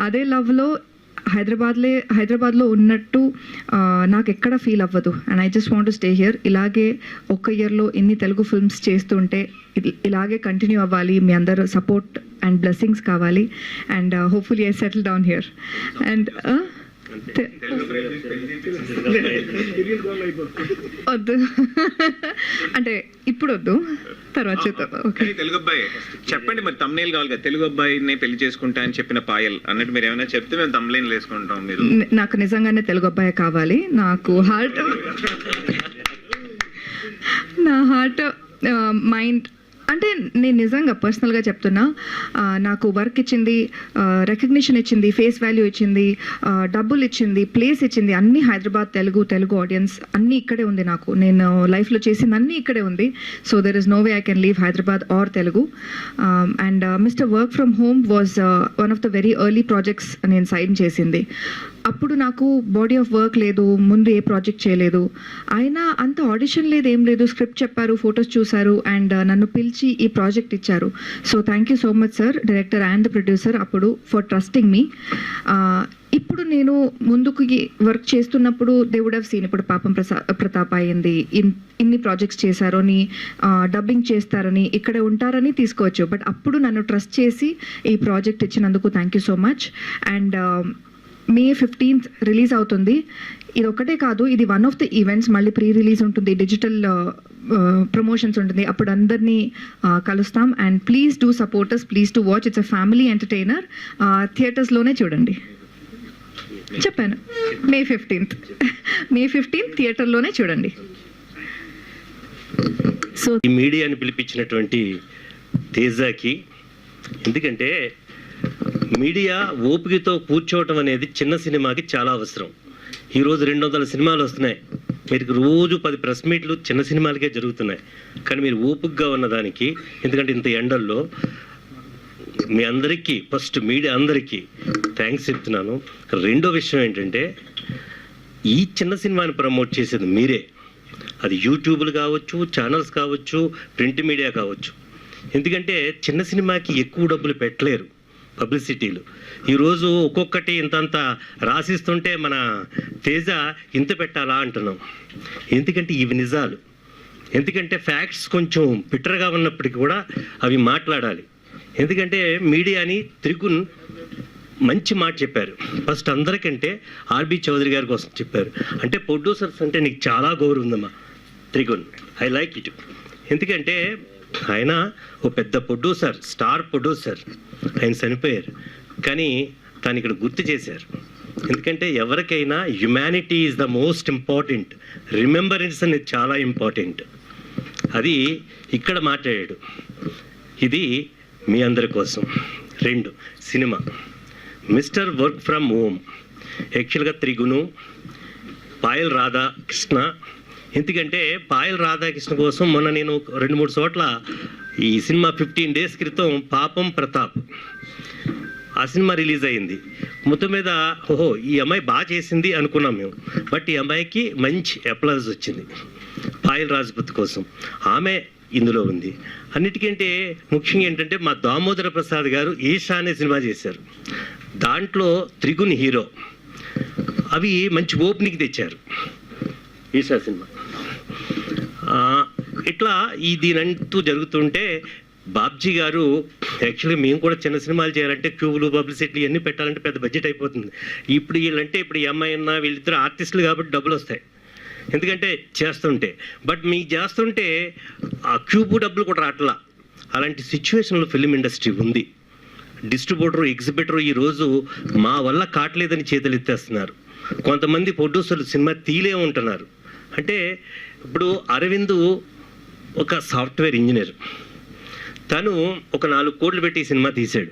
అదే లవ్లో హైదరాబాద్లో ఉన్నట్టు నాకు ఎక్కడ ఫీల్ అవ్వదు. And I just want to stay here. ఇలాగే ఒక ఇయర్లో ఇన్ని తెలుగు ఫిల్మ్స్ చేస్తుంటే ఇలాగే కంటిన్యూ అవ్వాలి. మీ అందరూ సపోర్ట్ అండ్ బ్లెస్సింగ్స్ కావాలి. And hopefully I settle down here. And వద్దు అంటే ఇప్పుడు వద్దు, తర్వాత చేద్దాం. ఓకే, తెలుగు అబ్బాయి చెప్పండి మరి. తమ్నేల్ కావాలి కదా, తెలుగు అబ్బాయిని పెళ్లి చేసుకుంటా అని చెప్పిన పాయల్ అన్నట్టు మీరు ఏమైనా చెప్తే మేము తమ్నేల్ వేసుకుంటాం. మీరు నాకు నిజంగానే తెలుగు అబ్బాయి కావాలి. నాకు నా హార్ట్ మైండ్ అంటే నేను నిజంగా పర్సనల్గా చెప్తున్నా, నాకు వర్క్ ఇచ్చింది, రికగ్నిషన్ ఇచ్చింది, ఫేస్ వాల్యూ ఇచ్చింది, డబ్బులు ఇచ్చింది, ప్లేస్ ఇచ్చింది, అన్నీ హైదరాబాద్ తెలుగు ఆడియన్స్ అన్నీ ఇక్కడే ఉంది. నాకు నేను లైఫ్లో చేసింది అన్నీ ఇక్కడే ఉంది. So there is no way I can leave Hyderabad or Telugu. And mister work from home was one of the very early projects నేను సైన్ చేసింది. అప్పుడు నాకు బాడీ ఆఫ్ వర్క్ లేదు, ముందు ఏ ప్రాజెక్ట్ చేయలేదు. అయినా అంత ఆడిషన్ లేదు, ఏం లేదు, స్క్రిప్ట్ చెప్పారు, ఫొటోస్ చూశారు అండ్ నన్ను పిలిచి ఈ ప్రాజెక్ట్ ఇచ్చారు. So thank you so much sir, director and the producer అప్పుడు, ఫర్ ట్రస్టింగ్ మీ. ఇప్పుడు నేను ముందుకు వర్క్ చేస్తున్నప్పుడు దే వుడ్ హ్యావ్ సీన్, ఇప్పుడు పాపం ప్రతాప్ అయ్యింది, ఇన్ని ప్రాజెక్ట్స్ చేశారని, డబ్బింగ్ చేస్తారని, ఇక్కడ ఉంటారని తీసుకోవచ్చు. బట్ అప్పుడు నన్ను ట్రస్ట్ చేసి ఈ ప్రాజెక్ట్ ఇచ్చినందుకు thank you so much. And May 15th release అవుతుంది. ఇది ఒకటే కాదు, ఇది వన్ ఆఫ్ ద ఈవెంట్స్. మళ్ళీ ప్రీ రిలీజ్ ఉంటుంది, డిజిటల్ ప్రమోషన్స్ ఉంటుంది, అప్పుడు అందరినీ కలుస్తాం. And please do supporters, please to watch. It's a family entertainer. థియేటర్స్లోనే చూడండి. చెప్పాను, May 15th థియేటర్లోనే చూడండి. సో ఈ మీడియాని పిలిపించినటువంటి తేజాకి, ఎందుకంటే మీడియా ఓపికతో కూర్చోవటం అనేది చిన్న సినిమాకి చాలా అవసరం. ఈరోజు 200 సినిమాలు వస్తున్నాయి, మీరు రోజు 10 ప్రెస్ మీట్లు చిన్న సినిమాలకే జరుగుతున్నాయి. కానీ మీరు ఓపికగా ఉన్నదానికి, ఎందుకంటే ఇంత ఎండల్లో మీ అందరికీ, ఫస్ట్ మీడియా అందరికీ థ్యాంక్స్ చెప్తున్నాను. రెండో విషయం ఏంటంటే, ఈ చిన్న సినిమాని ప్రమోట్ చేసేది మీరే. అది యూట్యూబ్లు కావచ్చు, ఛానల్స్ కావచ్చు, ప్రింట్ మీడియా కావచ్చు. ఎందుకంటే చిన్న సినిమాకి ఎక్కువ డబ్బులు పెట్టలేరు పబ్లిసిటీలు. ఈరోజు ఒక్కొక్కటి ఇంతంత రాసిస్తుంటే మన తేజ ఇంత పెట్టాలా అంటున్నాం. ఎందుకంటే ఇవి నిజాలు. ఎందుకంటే ఫ్యాక్ట్స్ కొంచెం బిట్టర్గా ఉన్నప్పటికీ కూడా అవి మాట్లాడాలి. ఎందుకంటే మీడియాని త్రిగుణ్ మంచి మాట చెప్పారు. ఫస్ట్ అందరికంటే ఆర్బి చౌదరి గారి కోసం చెప్పారు. అంటే ప్రొడ్యూసర్స్ అంటే నీకు చాలా గౌరవం ఉందమ్మా త్రిగుణ్, ఐ లైక్ ఇట్. ఎందుకంటే ఆయన ఓ పెద్ద ప్రొడ్యూసర్, స్టార్ ప్రొడ్యూసర్, ఆయన చనిపోయారు. కానీ తను ఇక్కడ గుర్తు చేశారు. ఎందుకంటే ఎవరికైనా humanity is the most important, remembrance అనేది చాలా ఇంపార్టెంట్. అది ఇక్కడ మాట్లాడాడు. ఇది మీ అందరి కోసం. 2 cinema mister work from home. యాక్చువల్గా త్రిగుణు, పాయల్ రాధాకృష్ణ. ఎందుకంటే పాయల్ రాధాకృష్ణ కోసం మొన్న నేను 2-3 చోట్ల ఈ సినిమా 15 days క్రితం పాపం ప్రతాప్ ఆ సినిమా రిలీజ్ అయింది. మొత్తం మీద ఓహో ఈ అమ్మాయి బాగా చేసింది అనుకున్నాం మేము. బట్ ఈ అమ్మాయికి మంచి అప్లాజ్ వచ్చింది పాయల్ రాజ్పుత్ కోసం. ఆమె ఇందులో ఉంది. అన్నిటికంటే ముఖ్యంగా ఏంటంటే మా దామోదర ప్రసాద్ గారు ఈషా అనే సినిమా చేశారు. దాంట్లో త్రిగుణ్ హీరో. అవి మంచి ఓపెనింగ్ తెచ్చారు ఈషా సినిమా. ఇట్లా ఈ దీనంటూ జరుగుతుంటే బాబ్జీ గారు, యాక్చువల్లీ మేము కూడా చిన్న సినిమాలు చేయాలంటే క్యూబులు, పబ్లిసిటీలు ఇవన్నీ పెట్టాలంటే పెద్ద బడ్జెట్ అయిపోతుంది. ఇప్పుడు వీళ్ళంటే ఇప్పుడు ఈ అమ్మాయి అన్న వీళ్ళిద్దరు ఆర్టిస్టులు కాబట్టి డబ్బులు వస్తాయి ఎందుకంటే చేస్తుంటే. బట్ మీకు చేస్తుంటే ఆ క్యూబు డబ్బులు కూడా రావట్లా. అలాంటి సిచ్యువేషన్లో ఫిలిం ఇండస్ట్రీ ఉంది. డిస్ట్రిబ్యూటరు, ఎగ్జిబిటరు ఈరోజు మా వల్ల కావట్లేదని చేతులు ఎత్తేస్తున్నారు. కొంతమంది ప్రొడ్యూసర్లు సినిమా తీలే ఉంటున్నారు. అంటే ఇప్పుడు అరవింద్ ఒక సాఫ్ట్వేర్ ఇంజనీర్, తను ఒక 4 కోట్లు పెట్టి ఈ సినిమా తీశాడు.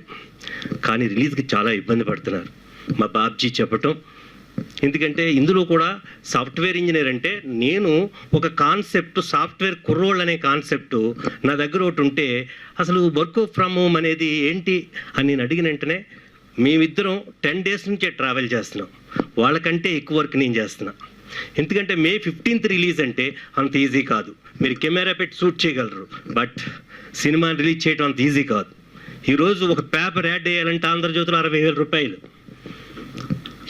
కానీ రిలీజ్కి చాలా ఇబ్బంది పడుతున్నారు మా బాబ్జీ చెప్పటం. ఎందుకంటే ఇందులో కూడా సాఫ్ట్వేర్ ఇంజనీర్ అంటే నేను ఒక కాన్సెప్ట్, సాఫ్ట్వేర్ కుర్రోళ్ళు అనే కాన్సెప్ట్ నా దగ్గర ఒకటి ఉంటే అసలు వర్క్ ఫ్రమ్ హోమ్ అనేది ఏంటి అని నేను అడిగిన వెంటనే మేమిద్దరం 10 days నుంచే ట్రావెల్ చేస్తున్నాం. వాళ్ళకంటే ఎక్కువ వర్క్ నేను చేస్తున్నా. ఎందుకంటే May 15th రిలీజ్ అంటే అంత ఈజీ కాదు. మీరు కెమెరా పెట్టి షూట్ చేయగలరు, బట్ సినిమాని రిలీజ్ చేయడం అంత ఈజీ కాదు. ఈరోజు ఒక పేపర్ యాడ్ వేయాలంటే ఆంధ్రజ్యోతిలో 60,000 రూపాయలు.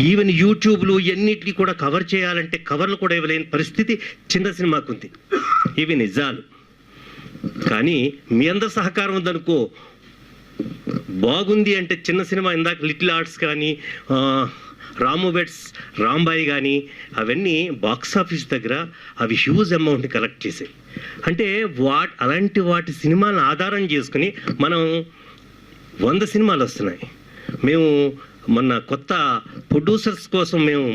ఈవెన్ యూట్యూబ్లు ఎన్నిటికీ కూడా కవర్ చేయాలంటే కవర్లు కూడా ఇవ్వలేని పరిస్థితి చిన్న సినిమాకు ఉంది. ఇవి నిజాలు. కానీ మీ అందరి సహకారం ఉందనుకో బాగుంది. అంటే చిన్న సినిమా ఇందాక లిటిల్ ఆర్ట్స్ కానీ, రాము బెట్స్, రాంబాయి కానీ అవన్నీ బాక్స్ ఆఫీస్ దగ్గర అవి హ్యూజ్ అమౌంట్ని కలెక్ట్ చేసాయి. అంటే అలాంటి వాటి సినిమాలను ఆధారం చేసుకుని మనం 100 సినిమాలు వస్తున్నాయి. మేము మొన్న కొత్త ప్రొడ్యూసర్స్ కోసం మేము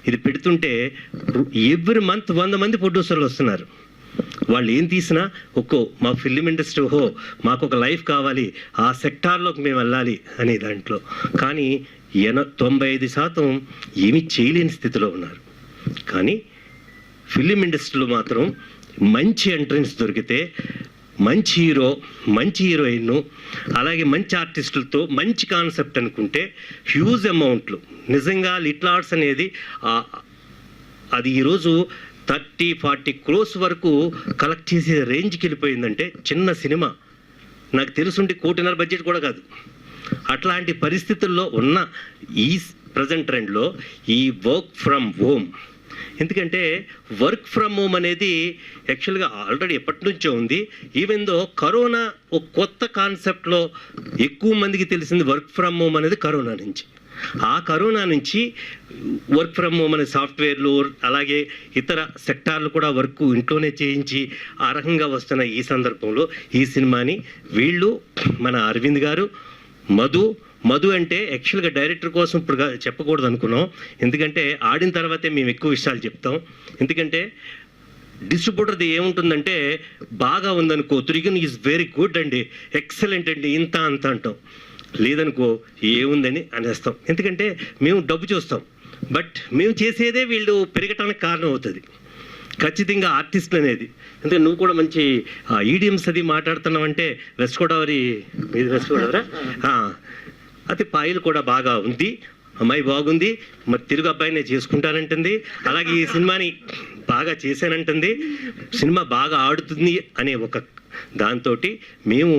ఇది పెడుతుంటే ఎవ్రీ మంత్ 100 మంది ప్రొడ్యూసర్లు వస్తున్నారు. వాళ్ళు ఏం తీసినా మా ఫిలిం ఇండస్ట్రీ మాకు ఒక లైఫ్ కావాలి, ఆ సెక్టార్లోకి మేము వెళ్ళాలి అనే దాంట్లో. కానీ 95% ఏమీ చేయలేని స్థితిలో ఉన్నారు. కానీ ఫిలిం ఇండస్ట్రీలో మాత్రం మంచి ఎంట్రన్స్ దొరికితే మంచి హీరో, మంచి హీరోయిన్, అలాగే మంచి ఆర్టిస్టులతో మంచి కాన్సెప్ట్ అనుకుంటే హ్యూజ్ అమౌంట్లు నిజంగా లిటిల్ ఆర్ట్స్ అనేది అది ఈరోజు 30-40 crores వరకు కలెక్ట్ చేసే రేంజ్కి వెళ్ళిపోయిందంటే చిన్న సినిమా. నాకు తెలుసుంటే 1.5 కోటి బడ్జెట్ కూడా కాదు. అట్లాంటి పరిస్థితుల్లో ఉన్న ఈ ప్రజెంట్ ట్రెండ్లో ఈ వర్క్ ఫ్రమ్ హోమ్, ఎందుకంటే వర్క్ ఫ్రమ్ హోమ్ అనేది యాక్చువల్గా ఆల్రెడీ ఎప్పటి నుంచో ఉంది. ఈవెన్ దో కరోనా ఒక కొత్త కాన్సెప్ట్లో ఎక్కువ మందికి తెలిసింది వర్క్ ఫ్రమ్ హోమ్ అనేది కరోనా నుంచి. ఆ కరోనా నుంచి వర్క్ ఫ్రమ్ హోమ్ అనే సాఫ్ట్వేర్లు అలాగే ఇతర సెక్టార్లు కూడా వర్క్ ఇంట్లోనే చేయించి ఆ రకంగా వస్తున్న ఈ సందర్భంలో ఈ సినిమాని వీళ్ళు మన అరవింద్ గారు మధు అంటే యాక్చువల్గా డైరెక్టర్ కోసం ఇప్పుడు చెప్పకూడదు అనుకున్నాం, ఎందుకంటే ఆడిన తర్వాతే మేము ఎక్కువ విషయాలు చెప్తాం. ఎందుకంటే డిస్ట్రిబ్యూటర్ది ఏముంటుందంటే బాగా ఉందనుకో త్రిగున్ ఈజ్ వెరీ గుడ్ అండి, ఎక్సలెంట్ అండి, ఇంత అంత అంటాం. లేదనుకో ఏముందని అనేస్తాం, ఎందుకంటే మేము డబ్బు చూస్తాం. బట్ మేము చేసేదే వీళ్ళు పెరగటానికి కారణం అవుతుంది ఖచ్చితంగా ఆర్టిస్టులు అనేది. ఎందుకంటే నువ్వు కూడా మంచి ఈడియమ్స్ అది మాట్లాడుతున్నావు అంటే వెస్ట్ గోదావరి మీది వెస్ట్ గోదావరా, అది పాయలు కూడా బాగా ఉంది, అమ్మాయి బాగుంది, మరి తెలుగు అబ్బాయినే చేసుకుంటానంటుంది, అలాగే ఈ సినిమాని బాగా చేశానంటుంది, సినిమా బాగా ఆడుతుంది అనే ఒక దాంతో మేము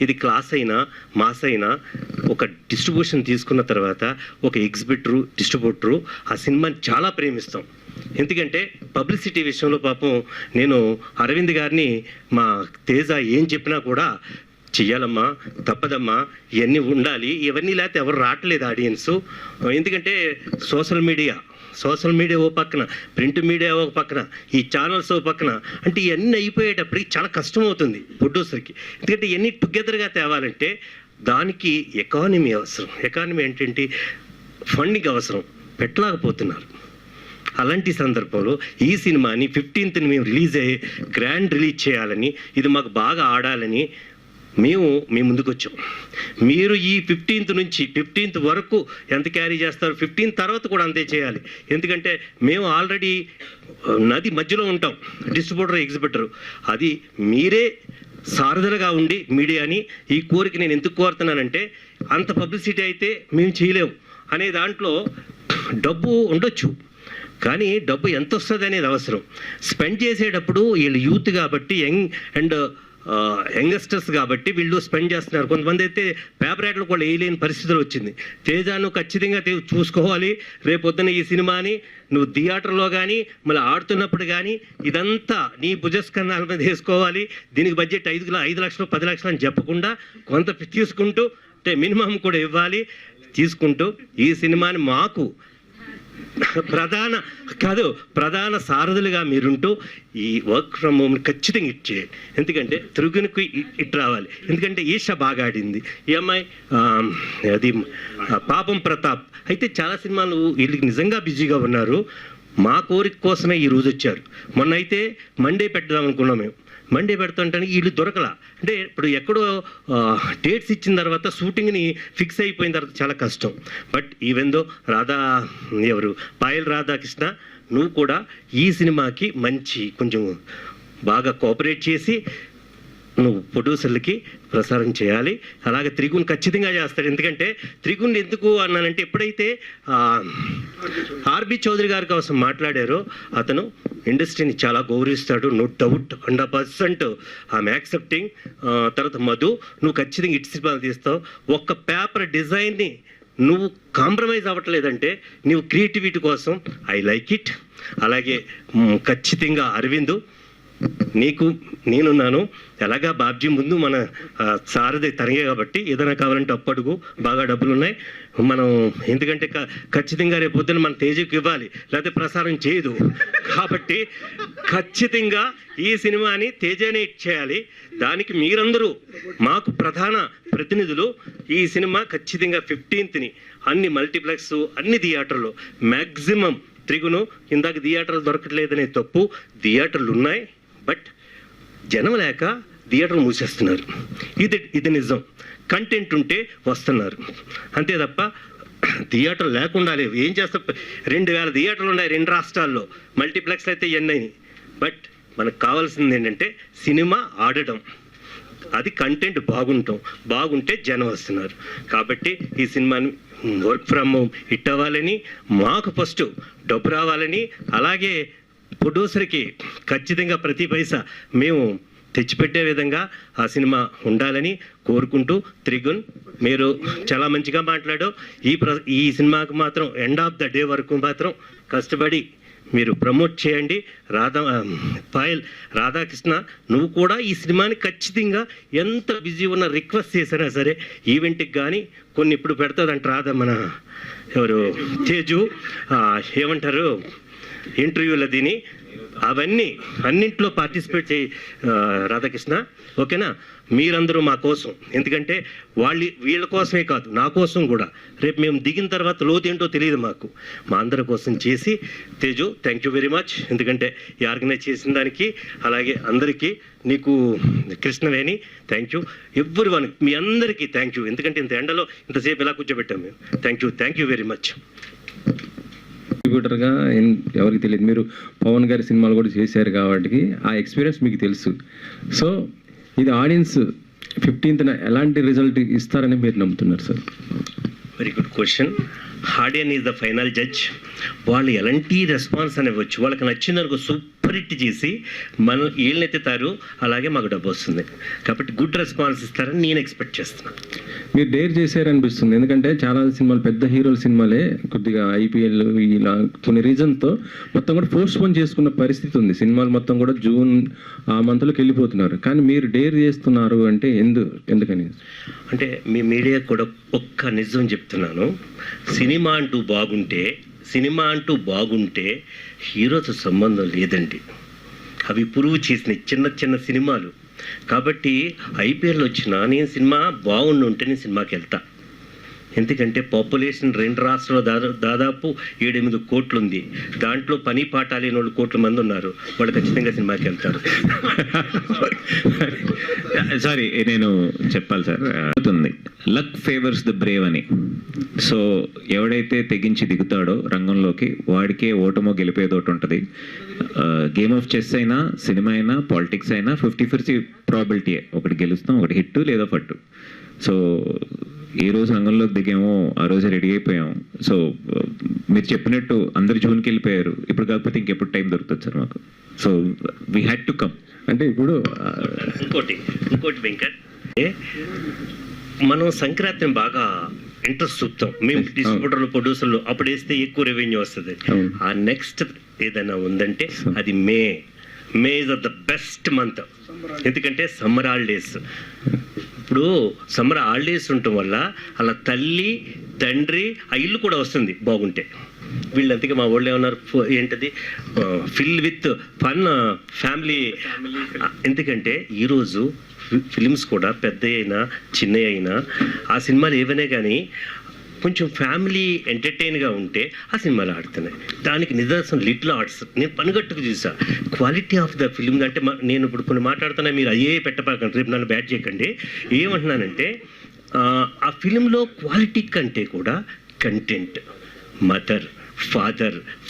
ఇది క్లాస్ అయినా మాస్ అయినా ఒక డిస్ట్రిబ్యూషన్ తీసుకున్న తర్వాత ఒక ఎగ్జిబిటరు డిస్ట్రిబ్యూటరు ఆ సినిమాని చాలా ప్రేమిస్తాం. ఎందుకంటే పబ్లిసిటీ విషయంలో పాపం నేను అరవింద్ గారిని మా తేజ ఏం చెప్పినా కూడా చెయ్యాలమ్మా, తప్పదమ్మా, ఇవన్నీ ఉండాలి, ఇవన్నీ లేకపోతే ఎవరు రావట్లేదు ఆడియన్స్. ఎందుకంటే సోషల్ మీడియా ఓ పక్కన, ప్రింట్ మీడియా ఒక పక్కన, ఈ ఛానల్స్ ఓ పక్కన, అంటే ఇవన్నీ అయిపోయేటప్పటికి చాలా కష్టం అవుతుంది ప్రొడ్యూసర్కి. ఎందుకంటే ఇవన్నీ టుగెదర్గా తేవాలంటే దానికి ఎకానమీ అవసరం. ఎకానమీ ఏంటంటే ఫండింగ్ అవసరం, పెట్టలేకపోతున్నారు. అలాంటి సందర్భంలో ఈ సినిమాని 15th మేము గ్రాండ్ రిలీజ్ చేయాలని, ఇది మాకు బాగా ఆడాలని మేము మీ ముందుకు వచ్చాం. మీరు ఈ 15th వరకు ఎంత క్యారీ చేస్తారు, 15th తర్వాత కూడా అంతే చేయాలి. ఎందుకంటే మేము ఆల్రెడీ నది మధ్యలో ఉంటాం, డిస్ట్రిబ్యూటర్ ఎగ్జిబిటర్, అది మీరే సారథులుగా ఉండి మీడియాని ఈ కోరిక నేను ఎందుకు కోరుతున్నానంటే అంత పబ్లిసిటీ అయితే మేము చేయలేము అనే దాంట్లో డబ్బు ఉండొచ్చు, కానీ డబ్బు ఎంత వస్తుంది అనేది అవసరం. స్పెండ్ చేసేటప్పుడు వీళ్ళు యూత్ కాబట్టి యంగస్టర్స్ కాబట్టి వీళ్ళు స్పెండ్ చేస్తున్నారు. కొంతమంది అయితే పేపర్ యాడ్లు కూడా వేయలేని పరిస్థితులు వచ్చింది. తేజాను ఖచ్చితంగా చూసుకోవాలి, రేపొద్దున ఈ సినిమాని నువ్వు థియేటర్లో కానీ మళ్ళీ ఆడుతున్నప్పుడు కానీ ఇదంతా నీ భుజస్కంధాల మీద వేసుకోవాలి. దీనికి బడ్జెట్ 5 లక్షలు 10 లక్షలు అని చెప్పకుండా కొంత తీసుకుంటూ అంటే మినిమం కూడా ఇవ్వాలి. తీసుకుంటూ ఈ సినిమాని మాకు ప్రధాన సారథులుగా మీరుంటూ ఈ వర్క్ ఫ్రమ్ హోమ్ ఖచ్చితంగా ఇచ్చేయండి. ఎందుకంటే తిరుగునికి ఇట్ రావాలి. ఎందుకంటే ఈషా బాగా ఆడింది, ఈ అమ్మాయి అది పాపం ప్రతాప్ అయితే చాలా సినిమాలు వీళ్ళకి నిజంగా బిజీగా ఉన్నారు. మా కోరిక కోసమే ఈ రోజు వచ్చారు. మొన్న అయితే మండే పెడదాం అనుకున్నాం, మేము మండే పెడుతుంటానికి వీళ్ళు దొరకలా. అంటే ఇప్పుడు ఎక్కడో డేట్స్ ఇచ్చిన తర్వాత షూటింగ్ని ఫిక్స్ అయిపోయిన తర్వాత చాలా కష్టం. But even though Payal Radhakrishna నువ్వు కూడా ఈ సినిమాకి మంచి కొంచెం బాగా కోఆపరేట్ చేసి నువ్వు ప్రొడ్యూసర్లకి ప్రసారం చేయాలి. అలాగే త్రిగుణ్ ఖచ్చితంగా చేస్తాడు. ఎందుకంటే త్రిగుణ్ ఎందుకు అన్నానంటే ఎప్పుడైతే ఆర్బి చౌదరి గారి కోసం మాట్లాడారో అతను ఇండస్ట్రీని చాలా గౌరవిస్తాడు, నో డౌట్, 100% ఐఎమ్ యాక్సెప్టింగ్. తర్వాత మధు నువ్వు ఖచ్చితంగా ఇటు సినిమాలు తీస్తావు. ఒక్క పేపర్ డిజైన్ని నువ్వు కాంప్రమైజ్ అవ్వట్లేదంటే నువ్వు క్రియేటివిటీ కోసం ఐ లైక్ ఇట్. అలాగే ఖచ్చితంగా అరవింద్ నీకు నేనున్నాను. ఎలాగా బాబ్జీ ముందు మన సారథి తనగే కాబట్టి ఏదైనా కావాలంటే అప్పడుగు, బాగా డబ్బులు ఉన్నాయి మనం. ఎందుకంటే ఖచ్చితంగా రేపు పొద్దున మన తేజకి ఇవ్వాలి, లేకపోతే ప్రసారం చేయదు. కాబట్టి ఖచ్చితంగా ఈ సినిమాని తేజనే ఇచ్చేయాలి. దానికి మీరందరూ మాకు ప్రధాన ప్రతినిధులు. ఈ సినిమా ఖచ్చితంగా 15th అన్ని మల్టీప్లెక్స్, అన్ని థియేటర్లు మ్యాక్సిమం త్రిగును. ఇందాక థియేటర్లు దొరకట్లేదనే తప్పు, థియేటర్లు ఉన్నాయి బట్ జనం లేక థియేటర్లు మూసేస్తున్నారు. ఇది నిజం. కంటెంట్ ఉంటే వస్తున్నారు అంతే తప్ప థియేటర్లు లేకుండా లేవు. ఏం చేస్తా, 2000 థియేటర్లు ఉన్నాయి 2 రాష్ట్రాల్లో, మల్టీప్లెక్స్లు అయితే ఎన్నైనాయి. బట్ మనకు కావాల్సింది ఏంటంటే సినిమా ఆడటం. అది కంటెంట్ బాగుంటే జనం వస్తున్నారు. కాబట్టి ఈ సినిమాని వర్క్ ఫ్రమ్ హోమ్ హిట్ అవ్వాలని, మాకు ఫస్ట్ డబ్బు రావాలని, అలాగే ప్రొడ్యూసర్కి ఖచ్చితంగా ప్రతి పైసా మేము తెచ్చిపెట్టే విధంగా ఆ సినిమా ఉండాలని కోరుకుంటూ, త్రిగుణ్ మీరు చాలా మంచిగా మాట్లాడావు. ఈ సినిమాకు మాత్రం ఎండ్ ఆఫ్ ద డే వరకు మాత్రం కష్టపడి మీరు ప్రమోట్ చేయండి. పాయల్ రాధాకృష్ణ, నువ్వు కూడా ఈ సినిమాని ఖచ్చితంగా ఎంత బిజీ ఉన్న రిక్వెస్ట్ చేసినా సరే ఈవెంట్కి కానీ కొన్ని ఇప్పుడు పెడతాదంట రాధా, మన ఎవరు తేజు ఏమంటారు ఇంటర్వ్యూలు దీని అన్నింటిలో పార్టిసిపేట్ చేయి రాధాకృష్ణ, ఓకేనా? మీరందరూ మా కోసం, ఎందుకంటే వీళ్ళ కోసమే కాదు నా కోసం కూడా, రేపు మేము దిగిన తర్వాత లోతేంటో తెలియదు మాకు, మా అందరి కోసం చేసి. Teju thank you very much, ఎందుకంటే ఈ ఆర్గనైజ్ చేసిన దానికి, అలాగే అందరికీ, నీకు Krishnaveni thank you, everyone మీ అందరికీ థ్యాంక్ యూ, ఎందుకంటే ఇంత ఎండలో ఇంతసేపు ఇలా కూర్చోబెట్టాం మేము. Thank you very much. డిస్ట్రిబ్యూటర్గా ఎవరికి తెలియదు, మీరు పవన్ గారి సినిమాలు కూడా చేశారు కాబట్టి ఆ ఎక్స్పీరియన్స్ మీకు తెలుసు. సో ఇది ఆడియన్స్ 15th ఎలాంటి రిజల్ట్ ఇస్తారని మీరు నమ్ముతున్నారు sir? Very good question. Audience is the final judge. వాళ్ళు ఎలాంటి రెస్పాన్స్ అనేవచ్చు, వాళ్ళకి నచ్చిందనుకో సూపర్ హిట్ చేసి మనం వీళ్ళనెత్తుతారు, అలాగే మాకు డబ్బు వస్తుంది. కాబట్టి గుడ్ రెస్పాన్స్ ఇస్తారని నేను ఎక్స్పెక్ట్ చేస్తున్నాను. మీరు డేర్ చేశారనిపిస్తుంది, ఎందుకంటే చాలా సినిమాలు పెద్ద హీరోల సినిమాలే కొద్దిగా IPL ఇలా కొన్ని రీజన్తో మొత్తం కూడా పోస్ట్పోన్ చేసుకున్న పరిస్థితి ఉంది. సినిమాలు మొత్తం కూడా జూన్ ఆ మంత్లోకి వెళ్ళిపోతున్నారు, కానీ మీరు డేర్ చేస్తున్నారు అంటే ఎందుకని? అంటే మీ మీడియా కూడా ఒక్క నిజం చెప్తున్నాను, సినిమా అంటూ బాగుంటే హీరోతో సంబంధం లేదండి. అవి పురుగు చేసిన చిన్న సినిమాలు. కాబట్టి IPL వచ్చినా నేను సినిమా బాగుంటే నేను సినిమాకి వెళ్తా. ఎందుకంటే పాపులేషన్ 2 రాష్ట్రాల్లో దాదాపు 7-8 కోట్లు ఉంది. దాంట్లో పని పాట లేని వాళ్ళు కోట్ల మంది ఉన్నారు. వాళ్ళు ఖచ్చితంగా సినిమాకి వెళ్తారు. సారీ, నేను చెప్పాలి sir, luck favours the Brave అని. సో ఎవడైతే తెగించి దిగుతాడో రంగంలోకి వాడికే ఓటమో గెలిపేది ఒకటి ఉంటుంది. గేమ్ ఆఫ్ చెస్ అయినా, సినిమా అయినా, పాలిటిక్స్ అయినా 50-50 ప్రాబిలిటీయే. ఒకటి గెలుస్తాం, ఒకటి హిట్ లేదా పట్టు. సో ఏ రోజు రంగంలోకి దిగామో ఆ రోజు రెడీ అయిపోయాం. సో మీరు చెప్పినట్టు అందరు జూన్కి వెళ్ళిపోయారు, ఇప్పుడు కాకపోతే ఇంకెప్పుడు టైం దొరుకుతుంది సార్ మాకు. So we had to come. అంటే ఇప్పుడు ఇంకోటి వెంకట్, మనం సంక్రాంతిని బాగా ఇంట్రెస్ట్ చూపుతాం మేము, డిస్ట్రిబ్యూటర్లు ప్రొడ్యూసర్లు. అప్పుడు వేస్తే ఎక్కువ రెవెన్యూ వస్తుంది. ఆ నెక్స్ట్ ఏదైనా ఉందంటే అది మే ఇస్ ద బెస్ట్ మంత్, ఎందుకంటే సమ్మర్ హాలిడేస్. ఇప్పుడు సమ్మర్ హాలిడేస్ ఉండటం వల్ల అలా తల్లి తండ్రి ఆ ఇల్లు కూడా వస్తుంది బాగుంటే. వీళ్ళంతగా మా వాళ్ళు ఏమన్నారు, ఏంటది ఫిల్ విత్ ఫన్ ఫ్యామిలీ. ఎందుకంటే ఈరోజు ఫిలిమ్స్ కూడా పెద్ద అయినా చిన్న అయినా ఆ సినిమాలు ఏవైనా కానీ కొంచెం ఫ్యామిలీ ఎంటర్టైన్గా ఉంటే ఆ సినిమాలు ఆడుతున్నాయి. దానికి నిదర్శనం లిటిల్ ఆర్ట్స్. నేను పనిగట్టుకు చూసా క్వాలిటీ ఆఫ్ ద ఫిల్మ్. అంటే నేను ఇప్పుడు కొన్ని మాట్లాడుతున్నా, మీరు అయ్యే పెట్టపాకండి, రేపు నన్ను బ్యాట్ చేయకండి. ఏమంటున్నానంటే ఆ ఫిలింలో క్వాలిటీ కంటే కూడా కంటెంట్,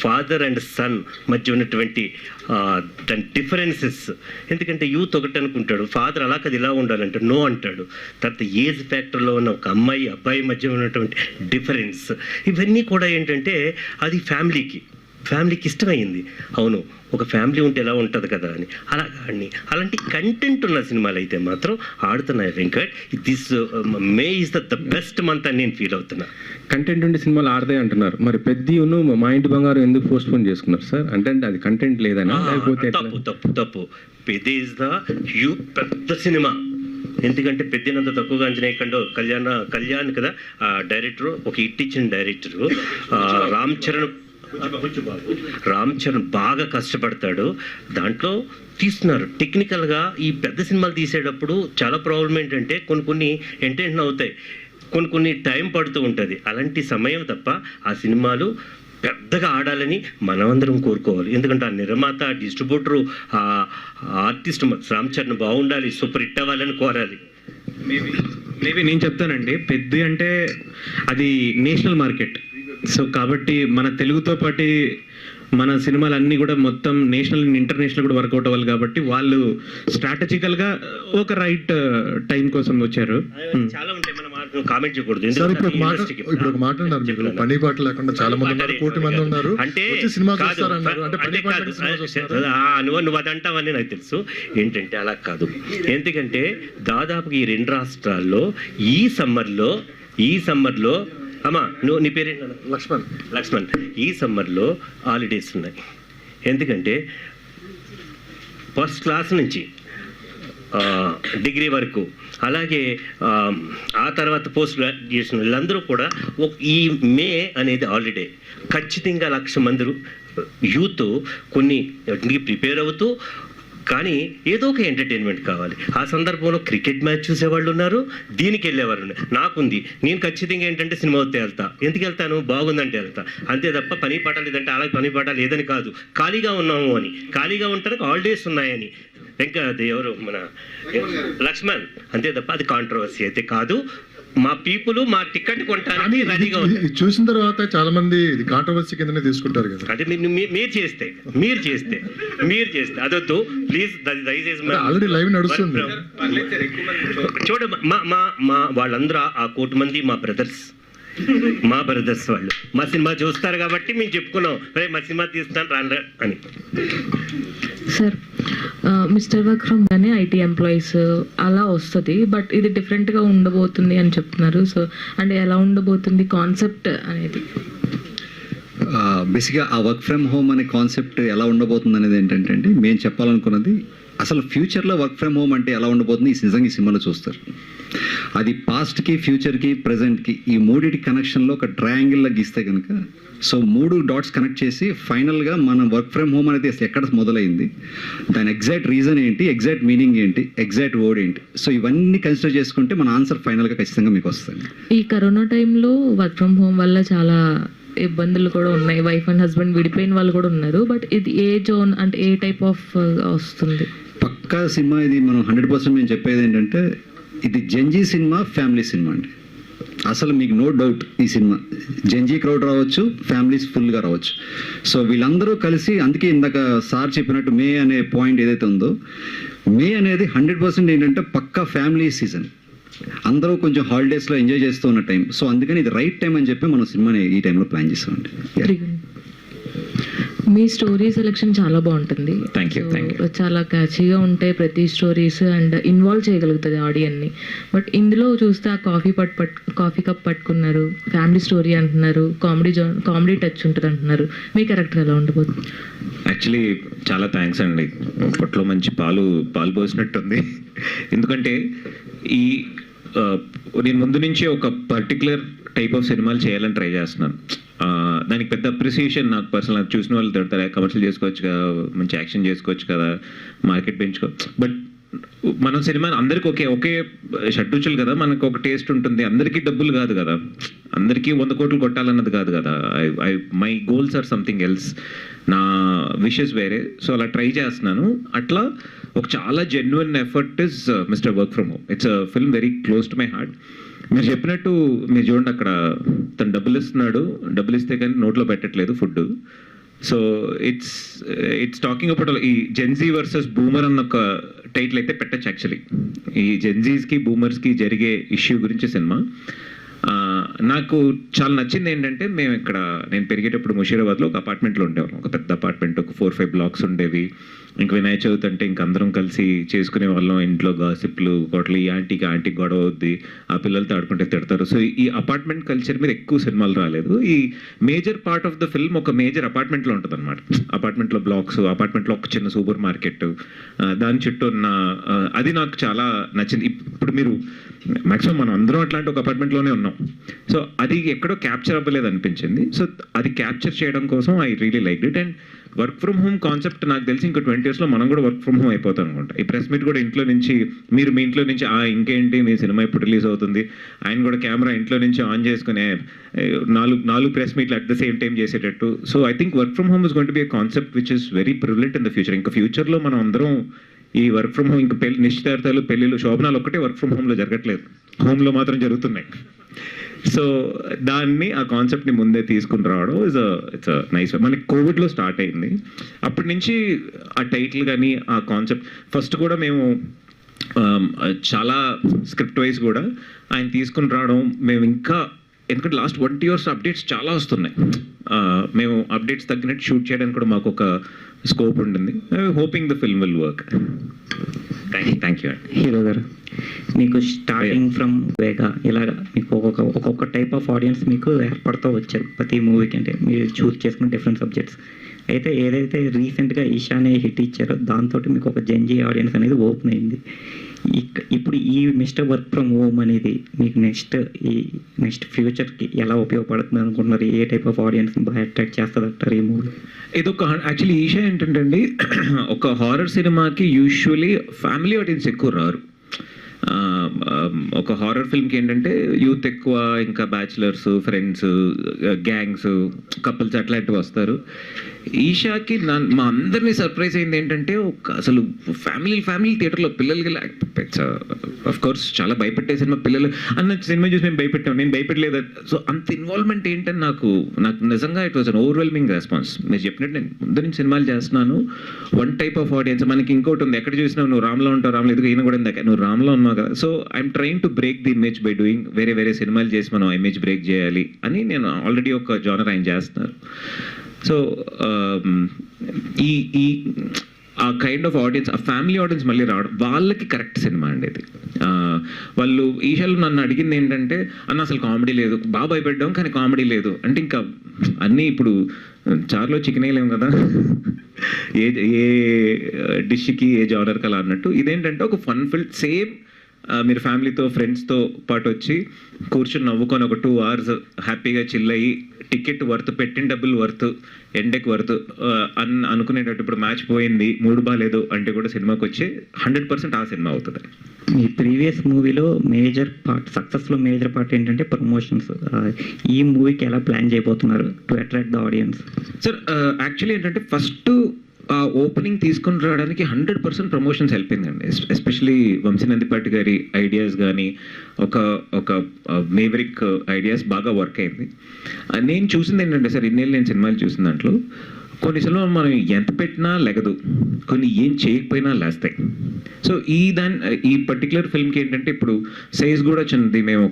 ఫాదర్ అండ్ సన్ మధ్య ఉన్నటువంటి దాని డిఫరెన్సెస్. ఎందుకంటే యూత్ ఒకటి అనుకుంటాడు, ఫాదర్ అలా కదా ఇలా ఉండాలంటే నో అంటాడు. తర్వాత ఏజ్ ఫ్యాక్టర్లో ఉన్న ఒక అబ్బాయి మధ్య ఉన్నటువంటి డిఫరెన్స్, ఇవన్నీ కూడా ఏంటంటే అది ఫ్యామిలీకి ఇష్టమైంది. అవును, ఒక ఫ్యామిలీ ఉంటే ఎలా ఉంటుంది కదా అని అలాంటి కంటెంట్ ఉన్న సినిమాలు అయితే మాత్రం ఆడుతున్నాయి Venkat. This May is the best month అని నేను ఫీల్ అవుతున్నా. కంటెంట్ ఉండే సినిమాలు ఆడతాయి అంటున్నారు, మరి పెద్దను మా ఇంటి బంగారం ఎందుకు పోస్ట్పోన్ చేసుకున్నారు సార్? అంటే అది కంటెంట్ లేదనా లేకపోతే? తప్పు. పెద్ద ఈజ్ ద పెద్ద సినిమా. ఎందుకంటే పెద్దనంత తక్కువగా అంచనా కళ్యాణ్ కదా డైరెక్టర్, ఒక హిట్ ఇచ్చిన డైరెక్టరు. రామ్ చరణ్ బాగా కష్టపడతాడు, దాంట్లో తీస్తున్నారు. టెక్నికల్గా ఈ పెద్ద సినిమాలు తీసేటప్పుడు చాలా ప్రాబ్లం ఏంటంటే కొన్ని ఎంటర్టైన్ అవుతాయి, కొన్ని టైం పడుతూ ఉంటుంది. అలాంటి సమయం తప్ప ఆ సినిమాలు పెద్దగా ఆడాలని మనమందరం కోరుకోవాలి. ఎందుకంటే ఆ నిర్మాత, డిస్ట్రిబ్యూటరు, ఆ ఆర్టిస్ట్ రామ్ చరణ్ బాగుండాలి, సూపర్ హిట్ అవ్వాలని కోరాలి. మేబీ నేను చెప్తానండి, పెద్ద అంటే అది నేషనల్ మార్కెట్. సో కాబట్టి మన తెలుగుతో పాటు మన సినిమాలన్నీ కూడా మొత్తం నేషనల్ అండ్ ఇంటర్నేషనల్ కూడా వర్కౌట్ అవ్వాలి కాబట్టి వాళ్ళు స్ట్రాటజికల్గా ఒక రైట్ టైం కోసం వచ్చారు. చాలా ఉంటాయి, మనం కామెంట్ చేయకూడదు. సార్ ఇప్పుడు ఒక మాట అన్నారు మీరు, పని పాట లేకుండా చాలా మంది ఉన్నారు, 1 కోటి మంది ఉన్నారు, అంటే సినిమా చూస్తారన్నారు, అంటే పని పాట నువ్వు అది అంటావని నాకు తెలుసు. ఏంటంటే అలా కాదు, ఎందుకంటే దాదాపుగా ఈ 2 రాష్ట్రాల్లో ఈ సమ్మర్లో అమ్మా నీ పేరేంటి? లక్ష్మణ్. ఈ సమ్మర్లో హాలిడేస్ ఉన్నాయి, ఎందుకంటే ఫస్ట్ క్లాస్ నుంచి డిగ్రీ వరకు, అలాగే ఆ తర్వాత పోస్ట్ గ్రాడ్యుయేషన్ వీళ్ళందరూ కూడా ఈ మే అనేది హాలిడే. ఖచ్చితంగా 1,00,000 మంది యూత్ కొన్ని ప్రిపేర్ అవుతూ, కానీ ఏదో ఒక ఎంటర్టైన్మెంట్ కావాలి. ఆ సందర్భంలో క్రికెట్ మ్యాచ్ చూసేవాళ్ళు ఉన్నారు, దీనికి వెళ్ళేవాళ్ళు ఉన్నారు. నాకుంది, నేను ఖచ్చితంగా ఏంటంటే సినిమా వస్తే వెళ్తా. ఎందుకు వెళ్తాను? బాగుందంటే వెళ్తా, అంతే తప్ప పని పాట లేదంటే అలాగే పని పాట లేదని కాదు, ఖాళీగా ఉన్నాము అని, ఖాళీగా ఉండడానికి హాలిడేస్ ఉన్నాయని. ఎవరు మన లక్ష్మణ్, అంతే తప్ప అది కాంట్రవర్సీ అయితే కాదు. మా పీపుల్ మా టికెట్ కొంటారని రెడీగా ఉంటారు. చూసిన తర్వాత చాలా మంది ఇది కాంట్రవర్సీ కిందనే తీసుకుంటారు కదా. అంటే మీరు చేస్తే అదొద్దు ప్లీజ్, దయచేసి. ఆల్రెడీ లైవ్ నడుస్తుంది చూడ, మా వాళ్ళందరూ ఆ 1 కోటి మంది మా బ్రదర్స్ వాళ్ళు మా సినిమా చూస్తారు కాబట్టి మేము చెప్పుకున్నాం, మా సినిమా తీస్తాను రాను అని. సార్, మిస్టర్ వర్క్ ఫ్రమ్ గానే ఐటీ ఎంప్లాయీస్ అలా వస్తుంది, బట్ ఇది డిఫరెంట్గా ఉండబోతుంది అని చెప్తున్నారు. సో అంటే ఎలా ఉండబోతుంది కాన్సెప్ట్ అనేది? బేసిక్గా ఆ వర్క్ ఫ్రమ్ హోమ్ అనే కాన్సెప్ట్ ఎలా ఉండబోతుంది అనేది ఏంటంటే అండి, మేము చెప్పాలనుకున్నది అసలు ఫ్యూచర్లో వర్క్ ఫ్రమ్ హోమ్ అంటే ఎలా ఉండబోతుంది నిజంగా ఈ సినిమాలో చూస్తారు. అది పాస్ట్కి, ఫ్యూచర్కి, ప్రజెంట్కి ఈ 3 కనెక్షన్లో ఒక ట్రయాంగిల్లో గీస్తే కనుక, సో 3 డాట్స్ కనెక్ట్ చేసి ఫైనల్గా మన వర్క్ ఫ్రమ్ హోమ్ అనేది అసలు ఎక్కడ మొదలైంది, దాని ఎగ్జాక్ట్ రీజన్ ఏంటి, ఎగ్జాక్ట్ మీనింగ్ ఏంటి, ఎగ్జాక్ట్ వర్డ్ ఏంటి, సో ఇవన్నీ కన్సిడర్ చేసుకుంటే మన ఆన్సర్ ఫైనల్గా ఖచ్చితంగా మీకు వస్తుంది. ఈ కరోనా టైంలో వర్క్ ఫ్రమ్ హోమ్ వల్ల చాలా ఇబ్బందులు కూడా ఉన్నాయి, వైఫ్ అండ్ హస్బెండ్ విడిపోయిన వాళ్ళు కూడా ఉన్నారు. బట్ ఇది ఏ జోన్ అంటే ఏ టైప్ ఆఫ్ వస్తుంది? పక్కా సినిమా ఇది. మనం 100% మేము చెప్పేది ఏంటంటే ఇది జెన్జీ సినిమా, ఫ్యామిలీ సినిమా అండి. అసలు మీకు నో డౌట్ ఈ సినిమా జెన్జీ క్రౌడ్ రావచ్చు, ఫ్యామిలీస్ ఫుల్గా రావచ్చు. సో వీళ్ళందరూ కలిసి, అందుకే ఇందాక సార్ చెప్పినట్టు మే అనే పాయింట్ ఏదైతే ఉందో, మే అనేది 100% ఏంటంటే పక్కా ఫ్యామిలీ సీజన్. అందరూ కొంచెం హాలిడేస్లో ఎంజాయ్ చేస్తూ ఉన్న టైం. సో అందుకని ఇది రైట్ టైం అని చెప్పి మనం సినిమాని ఈ టైంలో ప్లాన్ చేస్తామండి. మీ స్టోరీ సెలెక్షన్ చాలా బాగుంటుంది. Thank you. చాలా క్యాచీగా ఉంటాయి ప్రతి స్టోరీస్, అండ్ ఇన్వాల్వ్ చేయగలుగుతుంది ఆడియన్ని. బట్ ఇందులో చూస్తే ఆ కాఫీ కప్ పట్టుకున్నారు, ఫ్యామిలీ స్టోరీ అంటున్నారు, కామెడీ టచ్ ఉంటుంది అంటున్నారు. మీ క్యారెక్టర్ ఎలా ఉండబోతుంది? యాక్చువల్లీ చాలా థ్యాంక్స్ అండి. పొట్లో మంచి పాలు పోసినట్టుంది. ఎందుకంటే నేను ముందు నుంచి ఒక పర్టికులర్ టైప్ ఆఫ్ సినిమాలు చేయాలని ట్రై చేస్తున్నాను. దానికి పెద్ద అప్రిసియేషన్ నాకు పర్సనల్, చూసిన వాళ్ళు తిడతారు, కమర్షియల్ చేసుకోవచ్చు కదా, మంచి యాక్షన్ చేసుకోవచ్చు కదా, మార్కెట్ పెంచుకో. బట్ మనం సినిమా అందరికి ఒకే షడ్రుచులు కదా, మనకు ఒక టేస్ట్ ఉంటుంది. అందరికీ డబ్బులు కాదు కదా, అందరికీ 100 కోట్లు కొట్టాలన్నది కాదు కదా. My goals or something else, నా విషెస్ వేరే. సో అలా ట్రై చేస్తున్నాను. అట్లా ఒక చాలా genuine effort is mister work from home. It's a film very close to my heart. మీరు చెప్పినట్టు మీరు చూడండి, అక్కడ తను డబ్బులు ఇస్తున్నాడు, డబ్బులు ఇస్తే కానీ నోట్లో పెట్టట్లేదు food. So it's talking about ఈ జెన్జీ వర్సెస్ బూమర్ అన్న ఒక టైటిల్ అయితే పెట్టచ్చు. యాక్చువల్లీ ఈ జెన్జీస్కి బూమర్స్కి జరిగే ఇష్యూ గురించి సినిమా. నాకు చాలా నచ్చింది ఏంటంటే, నేను పెరిగేటప్పుడు ముషీరాబాద్లో ఒక అపార్ట్మెంట్లో ఉండేవాళ్ళం. ఒక పెద్ద అపార్ట్మెంట్, ఒక 4-5 బ్లాక్స్ ఉండేవి. ఇంక వినాయక చవితి అంటే ఇంక అందరం కలిసి చేసుకునే వాళ్ళం. ఇంట్లో గాసిప్లు, కొట్లు, ఈ ఆంటీకి గొడవ అవుద్ది, ఆ పిల్లలతో ఆడుకుంటే తిడతారు. సో ఈ అపార్ట్మెంట్ కల్చర్ మీద ఎక్కువ సినిమాలు రాలేదు. ఈ major part of the film ఒక మేజర్ అపార్ట్మెంట్లో ఉంటుంది అనమాట. అపార్ట్మెంట్లో బ్లాక్స్, అపార్ట్మెంట్లో ఒక చిన్న సూపర్ మార్కెట్, దాని చుట్టూ ఉన్న అది నాకు చాలా నచ్చింది. ఇప్పుడు మీరు మ్యాక్సిమం మనం అందరం అట్లాంటి ఒక అపార్ట్మెంట్లోనే ఉన్నాం. సో అది ఎక్కడో క్యాప్చర్ అవ్వలేదు అనిపించింది. సో అది క్యాప్చర్ చేయడం కోసం I really like it. And work from home concept నాకు తెలిసి ఇంకో 20 yearsలో మనం కూడా వర్క్ ఫ్రమ్ హోమ్ అయిపోతాం అనుకుంటా. ఈ ప్రెస్ మీట్ కూడా ఇంట్లో నుంచి, మీరు మీ ఇంట్లో నుంచి ఇంకేంటి మీ సినిమా ఇప్పుడు రిలీజ్ అవుతుంది, ఆయన కూడా కెమెరా ఇంట్లో నుంచి ఆన్ చేసుకునే 4 ప్రెస్ మీట్లు అట్ ద సేమ్ టైం చేసేటట్టు. So I think work from home is going to be a concept which is very prevalent in the future. ఇంకా ఫ్యూచర్లో మనం అందరం ఈ వర్క్ ఫ్రమ్ హోమ్, ఇంకా నిశ్చితార్థాలు, పెళ్ళిళ్ళు, శోభనాలు ఒక్కటే వర్క్ ఫ్రమ్ హోమ్లో జరగట్లేదు, హోమ్లో మాత్రం జరుగుతున్నాయి. సో దాన్ని ఆ కాన్సెప్ట్ని ముందే తీసుకుని రావడం ఇట్స్ నైస్. మనకి కోవిడ్లో స్టార్ట్ అయింది. అప్పటి నుంచి ఆ టైటిల్ కానీ ఆ కాన్సెప్ట్ ఫస్ట్ కూడా మేము చాలా స్క్రిప్ట్ వైజ్ కూడా ఆయన తీసుకుని రావడం మేము ఇంకా, ఎందుకంటే లాస్ట్ 20 years అప్డేట్స్ చాలా వస్తున్నాయి. మేము అప్డేట్స్ తగ్గినట్టు షూట్ చేయడానికి కూడా మాకు ఒక స్కోప్ ఉంటుంది. Hoping the film will work. Thank you. Hero గారు, మీకు స్టార్టింగ్ ఫ్రమ్ వేగా ఇలాగా మీకు ఒక్కొక్క టైప్ ఆఫ్ ఆడియన్స్ మీకు ఏర్పడుతూ వచ్చారు ప్రతి మూవీకి, అంటే మీరు చూస్ చేసుకున్న డిఫరెంట్ సబ్జెక్ట్స్. అయితే ఏదైతే రీసెంట్గా ఈశానే హిట్ ఇచ్చారో దాంతో మీకు ఒక జెన్జీ ఆడియన్స్ అనేది ఓపెన్ అయింది. ఇప్పుడు ఈ మిస్టర్ వర్క్ ఫ్రమ్ హోమ్ అనేది మీకు నెక్స్ట్ ఫ్యూచర్కి ఎలా ఉపయోగపడుతుంది అనుకుంటున్నారు? ఏ టైప్ ఆఫ్ ఆడియన్స్ బాగా అట్రాక్ట్ చేస్తుంది అంటారు ఈ మూవీ? ఇది ఒక యాక్చువల్లీ ఈషా ఏంటంటే అండి, ఒక హారర్ సినిమాకి యూజువలీ ఫ్యామిలీ ఆడియన్స్ ఎక్కువ రారు. ఒక హారర్ ఫిల్మ్కి ఏంటంటే యూత్ ఎక్కువ, ఇంకా బ్యాచిలర్స్, ఫ్రెండ్స్, గ్యాంగ్స్, కపుల్స్ అట్లాంటివి వస్తారు. ఈషాకి మా అందరినీ సర్ప్రైజ్ అయింది ఏంటంటే అసలు ఫ్యామిలీ థియేటర్లో పిల్లలకి ఆఫ్ కోర్స్ చాలా భయపెట్టే సినిమా, పిల్లలు అన్న సినిమా చూసి మేము భయపెట్టాం, నేను భయపెట్టలేదు. సో అంత ఇన్వాల్వ్మెంట్ ఏంటని నాకు నిజంగా it was an overwhelming response. మీరు చెప్పినట్టు నేను ముందు నుంచి సినిమాలు చేస్తున్నాను. One type of audience. మనకి ఇంకోటి ఉంది, ఎక్కడ చూసినావు నువ్వు రామ్లో ఉంటావు, రామ్లో ఎదుగు ఈయన కూడా ఇందాక నువ్వు రామ్లో ఉన్నావు కదా. So I'm trying to break the image by doing వేరే సినిమాలు చేసి మనం ఇమేజ్ బ్రేక్ చేయాలి అని నేను ఆల్రెడీ ఒక జానర్ ఆయన చేస్తున్నారు. సో ఈ ఆ కైండ్ ఆఫ్ ఆడియన్స్, ఆ ఫ్యామిలీ ఆడియన్స్ మళ్ళీ రావడం వాళ్ళకి కరెక్ట్ సినిమా అండి ఇది. వాళ్ళు ఈషాలో నన్ను అడిగింది ఏంటంటే, అన్న అసలు కామెడీ లేదు, బాగా భయపెట్టాం కానీ కామెడీ లేదు అంటే, ఇంకా అన్నీ ఇప్పుడు చారులో చికెన్ వేయలేము కదా, ఏ డిష్కి ఏ జానర్కి అలా అన్నట్టు. ఇదేంటంటే ఒక ఫన్ ఫిల్డ్, సేమ్ మీరు ఫ్యామిలీతో ఫ్రెండ్స్తో పాటు వచ్చి కూర్చొని నవ్వుకొని ఒక 2 hours హ్యాపీగా చిల్ అయ్యి, టికెట్ వర్త్, పెట్టిన డబ్బులు వర్త్, ఎండకి వర్త్ అనుకునేటట్టు. ఇప్పుడు మ్యాచ్ పోయింది, మూడు బాగాలేదు అంటే కూడా సినిమాకి వచ్చి 100% ఆ సినిమా అవుతుంది. మీ ప్రీవియస్ మూవీలో మేజర్ పార్ట్, సక్సెస్లో మేజర్ పార్ట్ ఏంటంటే ప్రమోషన్స్. ఈ మూవీకి ఎలా ప్లాన్ చేయబోతున్నారు to attract the audience? Sir actually ఏంటంటే ఫస్ట్ ఓపెనింగ్ తీసుకుని రావడానికి 100% ప్రమోషన్స్ హెల్ప్ అయిందండి. ఎస్పెషలీ వంశీనందిపాటి గారి ఐడియాస్ కానీ ఒక మేవరిక్ ఐడియాస్ బాగా వర్క్ అయింది. నేను చూసింది ఏంటంటే సార్, ఇన్నేళ్ళు నేను సినిమాలు చూసిన దాంట్లో కొన్ని సినిమాలు మనం ఎంత పెట్టినా లెగదు, కొన్ని ఏం చేయకపోయినా లేస్తాయి. సో ఈ పర్టికులర్ ఫిల్మ్కి ఏంటంటే ఇప్పుడు సైజ్ కూడా చిన్నది. మేము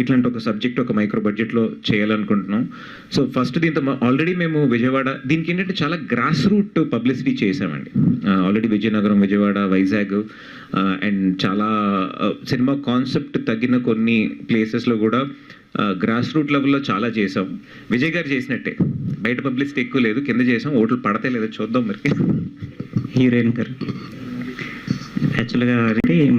ఇట్లాంటి ఒక సబ్జెక్ట్ ఒక మైక్రో బడ్జెట్లో చేయాలనుకుంటున్నాం. సో ఫస్ట్ దీంతో ఆల్రెడీ మేము విజయవాడ, దీనికి ఏంటంటే చాలా గ్రాస్ రూట్ పబ్లిసిటీ చేసామండి. ఆల్రెడీ విజయనగరం, విజయవాడ, వైజాగ్ అండ్ చాలా సినిమా కాన్సెప్ట్ తగ్గిన కొన్ని ప్లేసెస్లో కూడా గ్రాస్ రూట్ లెవెల్లో చాలా చేసాం. విజయ్ గారు చేసినట్టే, బయట పబ్లిసిటీ ఎక్కువ లేదు, కింద చేసాం. ఓట్లు పడతాయి లేదో చూద్దాం మరి. హీరోయిన్ గారు యాక్చువల్గా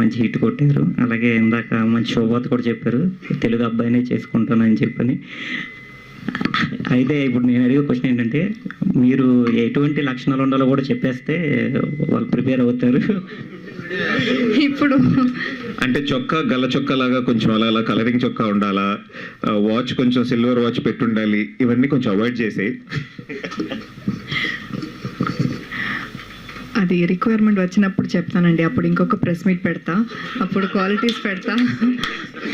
మంచి హిట్ కొట్టారు. అలాగే ఇందాక మంచి శోభాత్ కూడా చెప్పారు, తెలుగు అబ్బాయినే చేసుకుంటానని చెప్పని. అయితే ఇప్పుడు నేను అడిగే క్వశ్చన్ ఏంటంటే, మీరు ఎటువంటి లక్షణాలు ఉండాలో కూడా చెప్పేస్తే వాళ్ళు ప్రిపేర్ అవుతారు. ఇప్పుడు అంటే చొక్కా గల్ల చొక్కా లాగా కొంచెం అలా కలరింగ్ చొక్కా ఉండాలా, వాచ్ కొంచెం సిల్వర్ వాచ్ పెట్టుండాలి, ఇవన్నీ కొంచెం అవాయిడ్ చేసి. అది రిక్వైర్మెంట్ వచ్చినప్పుడు చెప్తానండి. అప్పుడు ఇంకొక ప్రెస్ మీట్ పెడతా, అప్పుడు క్వాలిటీస్ పెడతా.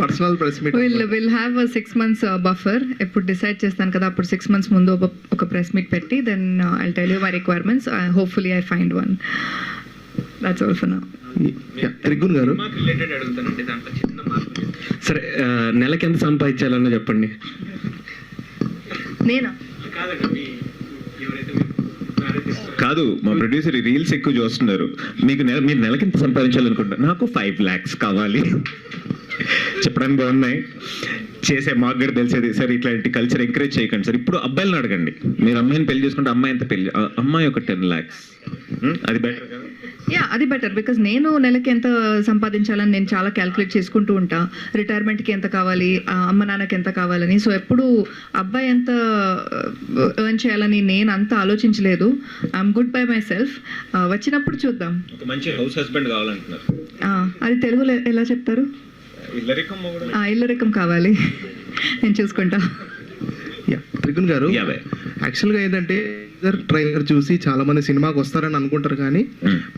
Personal press meet will have 6 months buffer. ఎప్పుడు డిసైడ్ చేస్తాను కదా, అప్పుడు 6 months ముందు ఒక ప్రెస్ మీట్ పెట్టి then I'll tell you my requirements. Hopefully I find one. That's all for now. Trigun గారు, సరే నెలకి ఎంత సంపాదించాలన్నా చెప్పండి. నేనా? కాదు, మా ప్రొడ్యూసర్ రీల్స్ ఎక్కువ చూస్తున్నారు. మీరు నెలకి ఎంత సంపాదించాలనుకుంటున్నారు? నాకు 5 lakhs కావాలి. చెప్పడానికి బాగున్నాయి, చేసే మాకు కూడా తెలిసేది. సార్ ఇట్లాంటి కల్చర్ ఎంకరేజ్ చేయకండి సార్. ఇప్పుడు అబ్బాయిలను అడగండి, మీరు అమ్మాయిని పెళ్లి చేసుకుంటే అమ్మాయి ఎంత పెళ్లి, అమ్మాయి ఒక 10 lakhs, అది బెటర్ కదా? అది బెటర్. బికాజ్ నేను నెలకి ఎంత సంపాదించాలని నేను చాలా క్యాల్కులేట్ చేసుకుంటూ ఉంటా. రిటైర్మెంట్కి ఎంత కావాలి, అమ్మ నాన్నకి ఎంత కావాలని. సో ఎప్పుడు అబ్బాయి ఎంత ఎర్న్ చేయాలని నేను అంత ఆలోచించలేదు. I'm good bye my self. వచ్చినప్పుడు చూద్దాం. ఒక మంచి హౌస్ హస్బెండ్ కావాలంటున్నారు. అది తెలుగులో ఎలా చెప్తారు? ఇల్లరికం కావాలి, నేను చూసుకుంటా. త్రిగుణ్ గారు, యాక్చువల్గా ఏంటంటే ట్రైలర్ చూసి చాలా మంది సినిమాకి వస్తారని అనుకుంటారు కానీ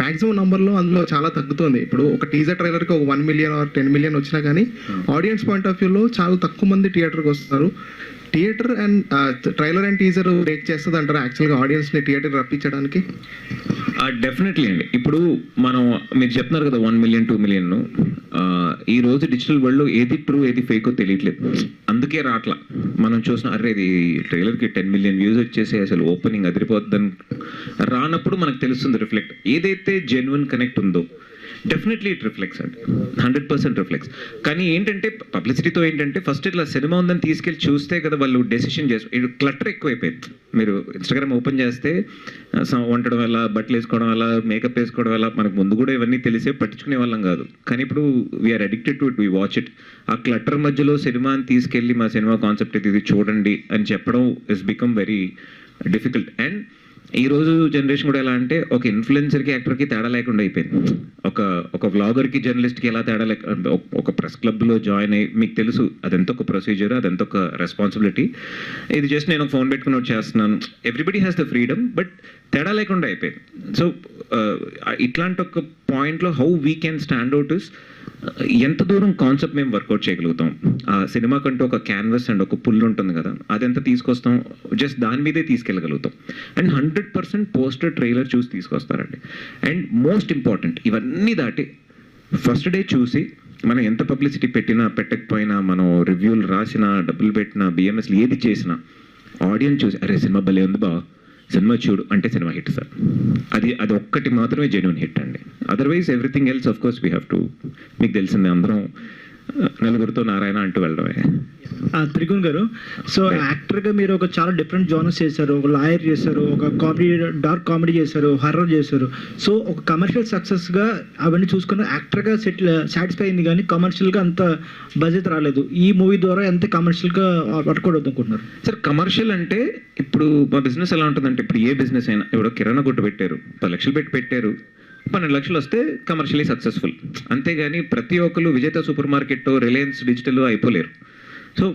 మాక్సిమం నంబర్లో అందులో చాలా తగ్గుతుంది. ఇప్పుడు ఒక టీజర్ ట్రైలర్కి ఒక 1 million or 10 million వచ్చినా కానీ ఆడియన్స్ పాయింట్ ఆఫ్ వ్యూలో చాలా తక్కువ మంది థియేటర్కి వస్తారు. Theatre and trailer and teaser break చేస్తుంది అంటారు యాక్చువల్గా ఆడియన్స్ని థియేటర్ రప్పించడానికి? డెఫినెట్లీ అండి. ఇప్పుడు మనం మీరు చెప్తున్నారు కదా 1 million 2 million, ఈ రోజు డిజిటల్ వరల్డ్లో ఏది ట్రూ ఏది ఫేకో తెలియట్లేదు. అందుకే రాట్లా. మనం చూసిన అరే ఇది ట్రైలర్కి 10 million వ్యూస్ వచ్చేసి అసలు ఓపెనింగ్ అదిరిపోద్దని రానప్పుడు మనకు తెలుస్తుంది రిఫ్లెక్ట్. ఏదైతే జెన్యున్ కనెక్ట్ ఉందో డెఫినెట్లీ ఇట్ రిఫ్లెక్ట్స్ అండి, 100% రిఫ్లెక్ట్స్. కానీ ఏంటంటే పబ్లిసిటీతో ఏంటంటే ఫస్ట్ ఇట్లా సినిమా ఉందని తీసుకెళ్ళి చూస్తే కదా వాళ్ళు డెసిషన్ చేస్తారు. క్లటర్ ఎక్కువైపోయింది. మీరు ఇన్స్టాగ్రామ్ ఓపెన్ చేస్తే వంటడం వల్ల, బట్టలు వేసుకోవడం వల్ల, మేకప్ వేసుకోవడం వల్ల, మనకు ముందు కూడా ఇవన్నీ తెలిసే పట్టించుకునే వాళ్ళం కాదు. కానీ ఇప్పుడు we are addicted to it, we watch it. ఆ క్లటర్ మధ్యలో సినిమాని తీసుకెళ్ళి మా సినిమా కాన్సెప్ట్ ఇది చూడండి అని చెప్పడం is become very difficult. And ఈ రోజు జనరేషన్ కూడా ఎలా అంటే ఒక ఇన్ఫ్లుయెన్సర్కి యాక్టర్కి తేడా లేకుండా అయిపోయింది. ఒక వ్లాగర్కి జర్నలిస్ట్కి ఎలా తేడా లేక, ఒక ప్రెస్ క్లబ్లో జాయిన్ అయ్యి మీకు తెలుసు అదెంత ఒక ప్రొసీజర్, అదెంత ఒక రెస్పాన్సిబిలిటీ. ఇది జస్ట్ నేను ఒక ఫోన్ పెట్టుకుని ఒకటి చేస్తున్నాను. Everybody has the freedom, but తేడా లేకుండా అయిపోయింది. సో ఇట్లాంటి ఒక పాయింట్లో how we can stand out is ఎంత దూరం కాన్సెప్ట్ మేము వర్కౌట్ చేయగలుగుతాం. ఆ సినిమా కంటూ ఒక క్యాన్వస్ అండ్ ఒక పుల్ ఉంటుంది కదా, అదెంత తీసుకొస్తాం, జస్ట్ దాని మీదే తీసుకెళ్ళగలుగుతాం. అండ్ 100% పోస్టర్ ట్రైలర్ చూసి తీసుకొస్తారండి. అండ్ మోస్ట్ ఇంపార్టెంట్ ఇవన్నీ దాటి ఫస్ట్ డే చూసి మనం ఎంత పబ్లిసిటీ పెట్టినా పెట్టకపోయినా, మనం రివ్యూలు రాసినా, డబ్బులు పెట్టినా, బిఎంఎస్లు ఏది చేసినా ఆడియన్స్ చూసి అరే సినిమా భలే ఉంది బా, సినిమా చూడు అంటే సినిమా హిట్ సార్. అది ఒక్కటి మాత్రమే జెన్యూన్ హిట్ అండి. Otherwise everything else of course we have to, మీకు తెలిసిందే అందరం నలుగురితో నారాయణ అంటూ వెళ్ళడమే. త్రిగుణ్ గారు, సో యాక్టర్గా మీరు ఒక చాలా డిఫరెంట్ జానర్స్ చేశారు. ఒక లాయర్ చేశారు, ఒక కామెడీ, డార్క్ కామెడీ చేశారు, హర్రర్ చేశారు. సో ఒక కమర్షియల్ సక్సెస్గా అవన్నీ చూసుకుని యాక్టర్గా సాటిస్ఫై అయింది, కానీ కమర్షియల్గా అంత బడ్జెట్ రాలేదు. ఈ మూవీ ద్వారా ఎంత కమర్షియల్గా పట్టుకోవద్దు అనుకుంటున్నారు సార్? కమర్షియల్ అంటే ఇప్పుడు మా బిజినెస్ ఎలా ఉంటుందంటే, ఇప్పుడు ఏ బిజినెస్ అయినా, ఇప్పుడు కిరాణా కొట్టు పెట్టారు, 10 లక్షలు పెట్టారు, 12 లక్షలు వస్తే కమర్షియలీ సక్సెస్ఫుల్. అంతేగాని ప్రతి ఒక్కరు Vijetha supermarket, Reliance Digital అయిపోలేరు. So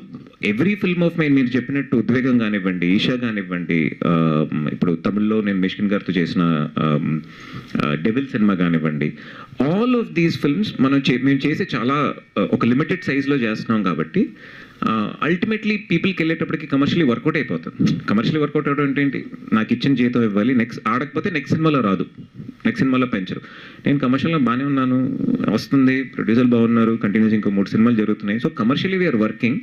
every film of mine, మీరు చెప్పినట్టు ఉద్వేగం కానివ్వండి, ఈషా కానివ్వండి, ఇప్పుడు తమిళ్లో నేను మిష్కిన్ గారితో చేసిన డెవిల్ సినిమా కానివ్వండి, ఆల్ ఆఫ్ దీస్ ఫిల్మ్స్ మేము చేసే చాలా ఒక లిమిటెడ్ సైజ్లో చేస్తున్నాం కాబట్టి అల్టిమేట్లీ పీపుల్కి వెళ్ళేటప్పటికి కమర్షియలీ వర్కౌట్ అయిపోతుంది. కమర్షియలీ వర్కౌట్ అవడం ఏంటి, నాకు ఇచ్చిన జీతం ఇవ్వాలి, నెక్స్ట్ ఆడకపోతే నెక్స్ట్ సినిమాలో రాదు, నెక్స్ట్ సినిమాలో పెంచరు. నేను కమర్షియల్లో బాగానే ఉన్నాను, వస్తుంది, ప్రొడ్యూసర్లు బాగున్నారు, కంటిన్యూస్ ఇంకో 3 సినిమాలు జరుగుతున్నాయి. So commercially we are working.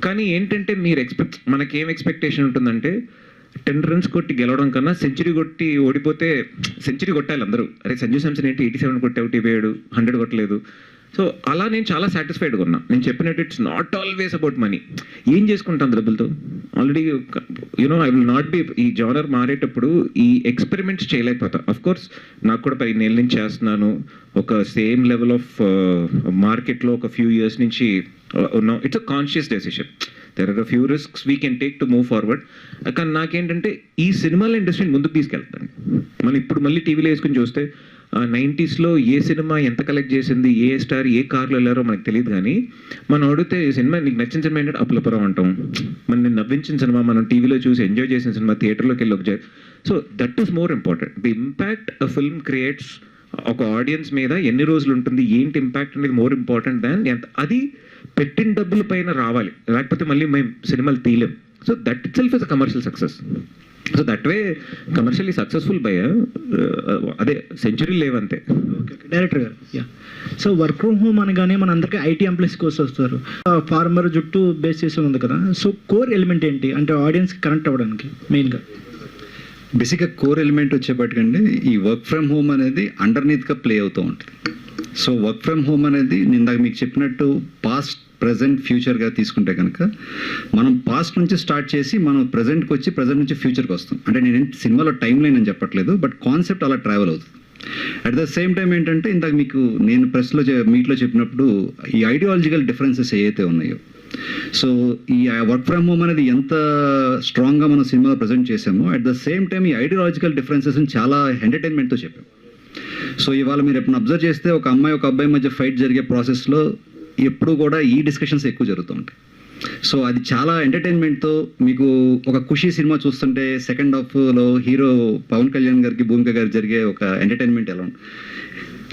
కానీ ఏంటంటే మీరు మనకేం ఎక్స్పెక్టేషన్ ఉంటుందంటే 10 runs కొట్టి గెలవడం కన్నా సెంచరీ కొట్టి ఓడిపోతే, సెంచరీ కొట్టాలి అందరూ. అరే సంజు శాంసన్ ఏంటి 87 కొట్టి అవుట్ అయిపోయాడు, 100 కొట్టలేదు. సో అలా నేను చాలా సాటిస్ఫైడ్గా ఉన్నా. నేను చెప్పినట్టు it's not always about money. ఏం చేసుకుంటాను డబ్బులతో? Already I will not be, ఈ జానర్ మారేటప్పుడు ఈ ఎక్స్పెరిమెంట్స్ చేయలేకపోతా. అఫ్ కోర్స్ నాకు కూడా 10 ఏళ్ళ నుంచి చేస్తున్నాను, ఒక సేమ్ లెవెల్ ఆఫ్ మార్కెట్లో ఒక ఫ్యూ ఇయర్స్ నుంచి ఉన్నాం. It's a conscious decision. There are a few risks we can take to move forward. కానీ నాకేంటంటే ఈ సినిమాల ఇండస్ట్రీని ముందుకు తీసుకెళ్తాను. మనం ఇప్పుడు మళ్ళీ టీవీలో వేసుకుని చూస్తే 90sలో ఏ సినిమా ఎంత కలెక్ట్ చేసింది, ఏ స్టార్ ఏ కార్లో వెళ్ళారో మనకు తెలియదు. కానీ మనం అడిగితే సినిమా నీకు నచ్చిన సినిమా ఏంటంటే అప్పులపురం అంటాం. మనం నేను నవ్వించిన సినిమా, మనం టీవీలో చూసి ఎంజాయ్ చేసిన సినిమా థియేటర్లోకి వెళ్ళి so that is more important. The impact a film creates ఒక ఆడియన్స్ మీద ఎన్ని రోజులు ఉంటుంది, ఏంటి ఇంపాక్ట్ అనేది మోర్ ఇంపార్టెంట్ దాన్ అది పెట్టిన డబ్బుల పైన రావాలి, లేకపోతే మళ్ళీ మేము సినిమాలు తీయలేం. So that itself is a commercial success. So that way commercially successful by అదే సెంచరీ లేవంతే. డైరెక్టర్ గారు, సో వర్క్ ఫ్రమ్ హోమ్ అనగానే మన అందరికీ ఐటీ ఎంప్లాయీస్ కోసం వస్తారు. ఫార్మర్ జుట్టు బేస్ చేసి ఉంది కదా, సో కోర్ ఎలిమెంట్ ఏంటి అంటే ఆడియన్స్కి కనెక్ట్ అవ్వడానికి మెయిన్గా? బేసిక్గా కోర్ ఎలిమెంట్ వచ్చేపటికండి ఈ వర్క్ ఫ్రమ్ హోమ్ అనేది అండర్నీత్గా ప్లే అవుతూ ఉంటుంది. సో వర్క్ ఫ్రమ్ హోమ్ అనేది ఇందాక మీకు చెప్పినట్టు పాస్ట్, ప్రజెంట్, ఫ్యూచర్గా తీసుకుంటే కనుక మనం పాస్ట్ నుంచి స్టార్ట్ చేసి మనం ప్రజెంట్కి వచ్చి ప్రజెంట్ నుంచి ఫ్యూచర్కి వస్తాం. అంటే నేను సినిమాలో టైం లైన్ అని చెప్పట్లేదు, బట్ కాన్సెప్ట్ అలా ట్రావెల్ అవుతుంది. అట్ ద సేమ్ టైం ఏంటంటే ఇందాక మీకు నేను ప్రెస్లో మీట్లో చెప్పినప్పుడు ఈ ఐడియాలజికల్ డిఫరెన్సెస్ ఏవైతే ఉన్నాయో, సో ఈ వర్క్ ఫ్రమ్ హోమ్ అనేది ఎంత స్ట్రాంగ్గా మనం సినిమాలో ప్రజెంట్ చేసామో, అట్ ద సేమ్ టైం ఈ ఐడియాలజికల్ డిఫరెన్సెస్ చాలా ఎంటర్టైన్మెంట్తో చెప్పాం. సో ఇవాళ మీరు ఎప్పుడు అబ్జర్వ్ చేస్తే ఒక అమ్మాయి ఒక అబ్బాయి మధ్య ఫైట్ జరిగే ప్రాసెస్లో ఎప్పుడు కూడా ఈ డిస్కషన్స్ ఎక్కువ జరుగుతూ ఉంటాయి. సో అది చాలా ఎంటర్టైన్మెంట్తో మీకు ఒక ఖుషి సినిమా చూస్తుంటే సెకండ్ హాఫ్లో హీరో పవన్ కళ్యాణ్ గారికి భూమిక గారు జరిగే ఒక ఎంటర్టైన్మెంట్ ఎలా ఉంటుంది.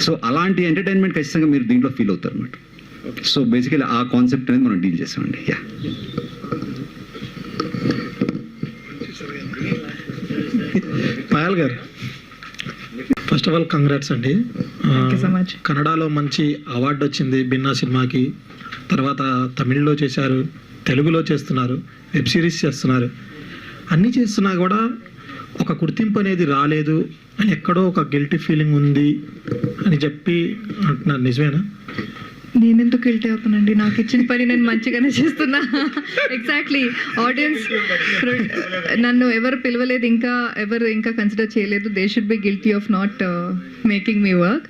సో అలాంటి ఎంటర్టైన్మెంట్ ఖచ్చితంగా మీరు దీంట్లో ఫీల్ అవుతారు అన్నమాట. సో బేసికలీ ఆ కాన్సెప్ట్ అనేది మనం డీల్ చేస్తామండి. యా, పాయల్ గారు, ఫస్ట్ ఆఫ్ ఆల్ కంగ్రాట్స్ అండి. So much. కన్నడలో మంచి అవార్డు వచ్చింది బిన్నా సినిమాకి. తర్వాత తమిళ్లో చేశారు, తెలుగులో చేస్తున్నారు, వెబ్ సిరీస్ చేస్తున్నారు. అన్నీ చేస్తున్నా కూడా ఒక గుర్తింపు అనేది రాలేదు అని ఎక్కడో ఒక గిల్టీ ఫీలింగ్ ఉంది అని చెప్పి అంటున్నారు, నిజమేనా? నేను ఎందుకు గిల్టీ అవుతానండి, నాకు ఇచ్చిన పని నేను మంచిగానే చేస్తున్నా. ఎగ్జాక్ట్లీ, ఆడియన్స్ నన్ను ఎవరు పిలవలేదు, ఎవరు ఇంకా కన్సిడర్ చేయలేదు. They should be guilty of not making me work,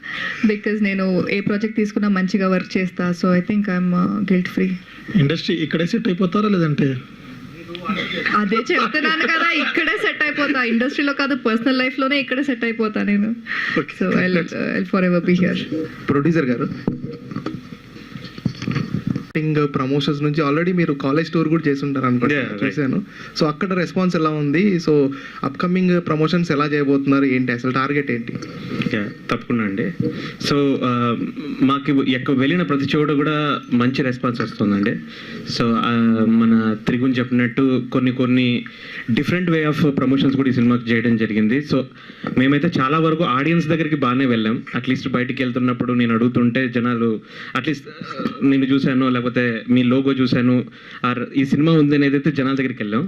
because నేను ఏ ప్రాజెక్ట్ తీసుకున్నా మంచిగా వర్క్ చేస్తా. So I think I'm guilt free. Industry ఇక్కడే సెట్ అయిపోతారా లేదంటే? అదే చెప్తున్నాను కదా, ఇక్కడే సెట్ అయిపోతా. ఇండస్ట్రీలో కాదు, పర్సనల్ లైఫ్లోనే ఇక్కడే సెట్ అయిపోతా నేను. So I for ever be here. Producer గారు, ప్రమోషన్స్ నుంచి ఆల్రెడీ మీరు కాలేజ్ టూర్ కూడా చేస్తుంటారు అనుకుంటా, చూశాను. సో అక్కడ రెస్పాన్స్ ఎలా ఉంది? సో అప్కమింగ్ ప్రమోషన్స్ ఎలా చేయబోతున్నారు, ఏంటి అసలు టార్గెట్ ఏంటి? తప్పకుండా అండి. సో మాకు వెళ్ళిన ప్రతి చోట కూడా మంచి రెస్పాన్స్ వస్తుందండి. సో మన త్రిగుణ్ చెప్పినట్టు కొన్ని డిఫరెంట్ వే ఆఫ్ ప్రమోషన్స్ కూడా ఈ సినిమాకి చేయడం జరిగింది. సో మేమైతే చాలా వరకు ఆడియన్స్ దగ్గరికి బాగానే వెళ్ళాం. అట్లీస్ట్ బయటికి వెళ్తున్నప్పుడు నేను అడుగుతుంటే జనాలు అట్లీస్ట్ నేను చూశాను, లేకపోతే మీ లోగో చూశాను, ఈ సినిమా ఉంది అనేది అయితే జనాల దగ్గరికి వెళ్ళాం.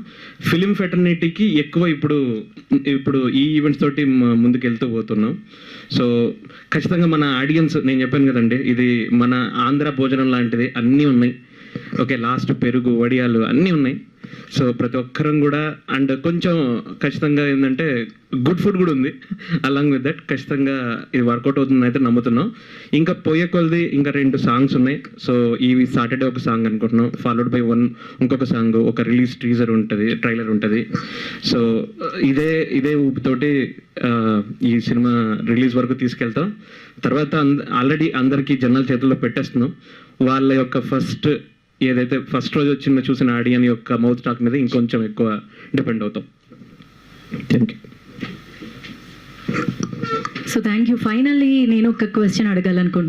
ఫిలిం ఫెటర్నిటీకి ఎక్కువ ఇప్పుడు ఈ ఈవెంట్స్ తోటి ముందుకు వెళ్తూ పోతున్నాం. సో ఖచ్చితంగా మన ఆడియన్స్, నేను చెప్పాను కదండి, ఇది మన ఆంధ్ర భోజనం లాంటిది, అన్నీ ఉన్నాయి. ఓకే, లాస్ట్ పెరుగు వడియాలు అన్నీ ఉన్నాయి. సో ప్రతి ఒక్కరం కూడా, అండ్ కొంచెం ఖచ్చితంగా ఏంటంటే గుడ్ ఫుడ్ కూడా ఉంది అలాంగ్ విత్ దట్. ఖచ్చితంగా ఇది వర్కౌట్ అవుతుందని అయితే నమ్ముతున్నాం. ఇంకా పోయే కొలది ఇంకా 2 సాంగ్స్ ఉన్నాయి. సో ఈ సాటర్డే ఒక సాంగ్ అనుకుంటున్నాం, ఫాలోడ్ బై 1 ఇంకొక సాంగ్, ఒక రిలీజ్ ట్రైలర్ ఉంటుంది. సో ఇదే ఊపితోటి ఈ సినిమా రిలీజ్ వరకు తీసుకెళ్తాం. తర్వాత ఆల్రెడీ అందరికీ జనాల చేతుల్లో పెట్టేస్తున్నాం. వాళ్ళ యొక్క ఫస్ట్ రోజు చూసిన ఆడియన్ యొక్క మౌత్ టాక్ మీద ఇంకొంచెం ఎక్కువ డిపెండ్ అవుతాం. Thank you. So thank you. Finally నేను ఒక క్వశ్చన్ అడగాలనుకుంటున్నాను.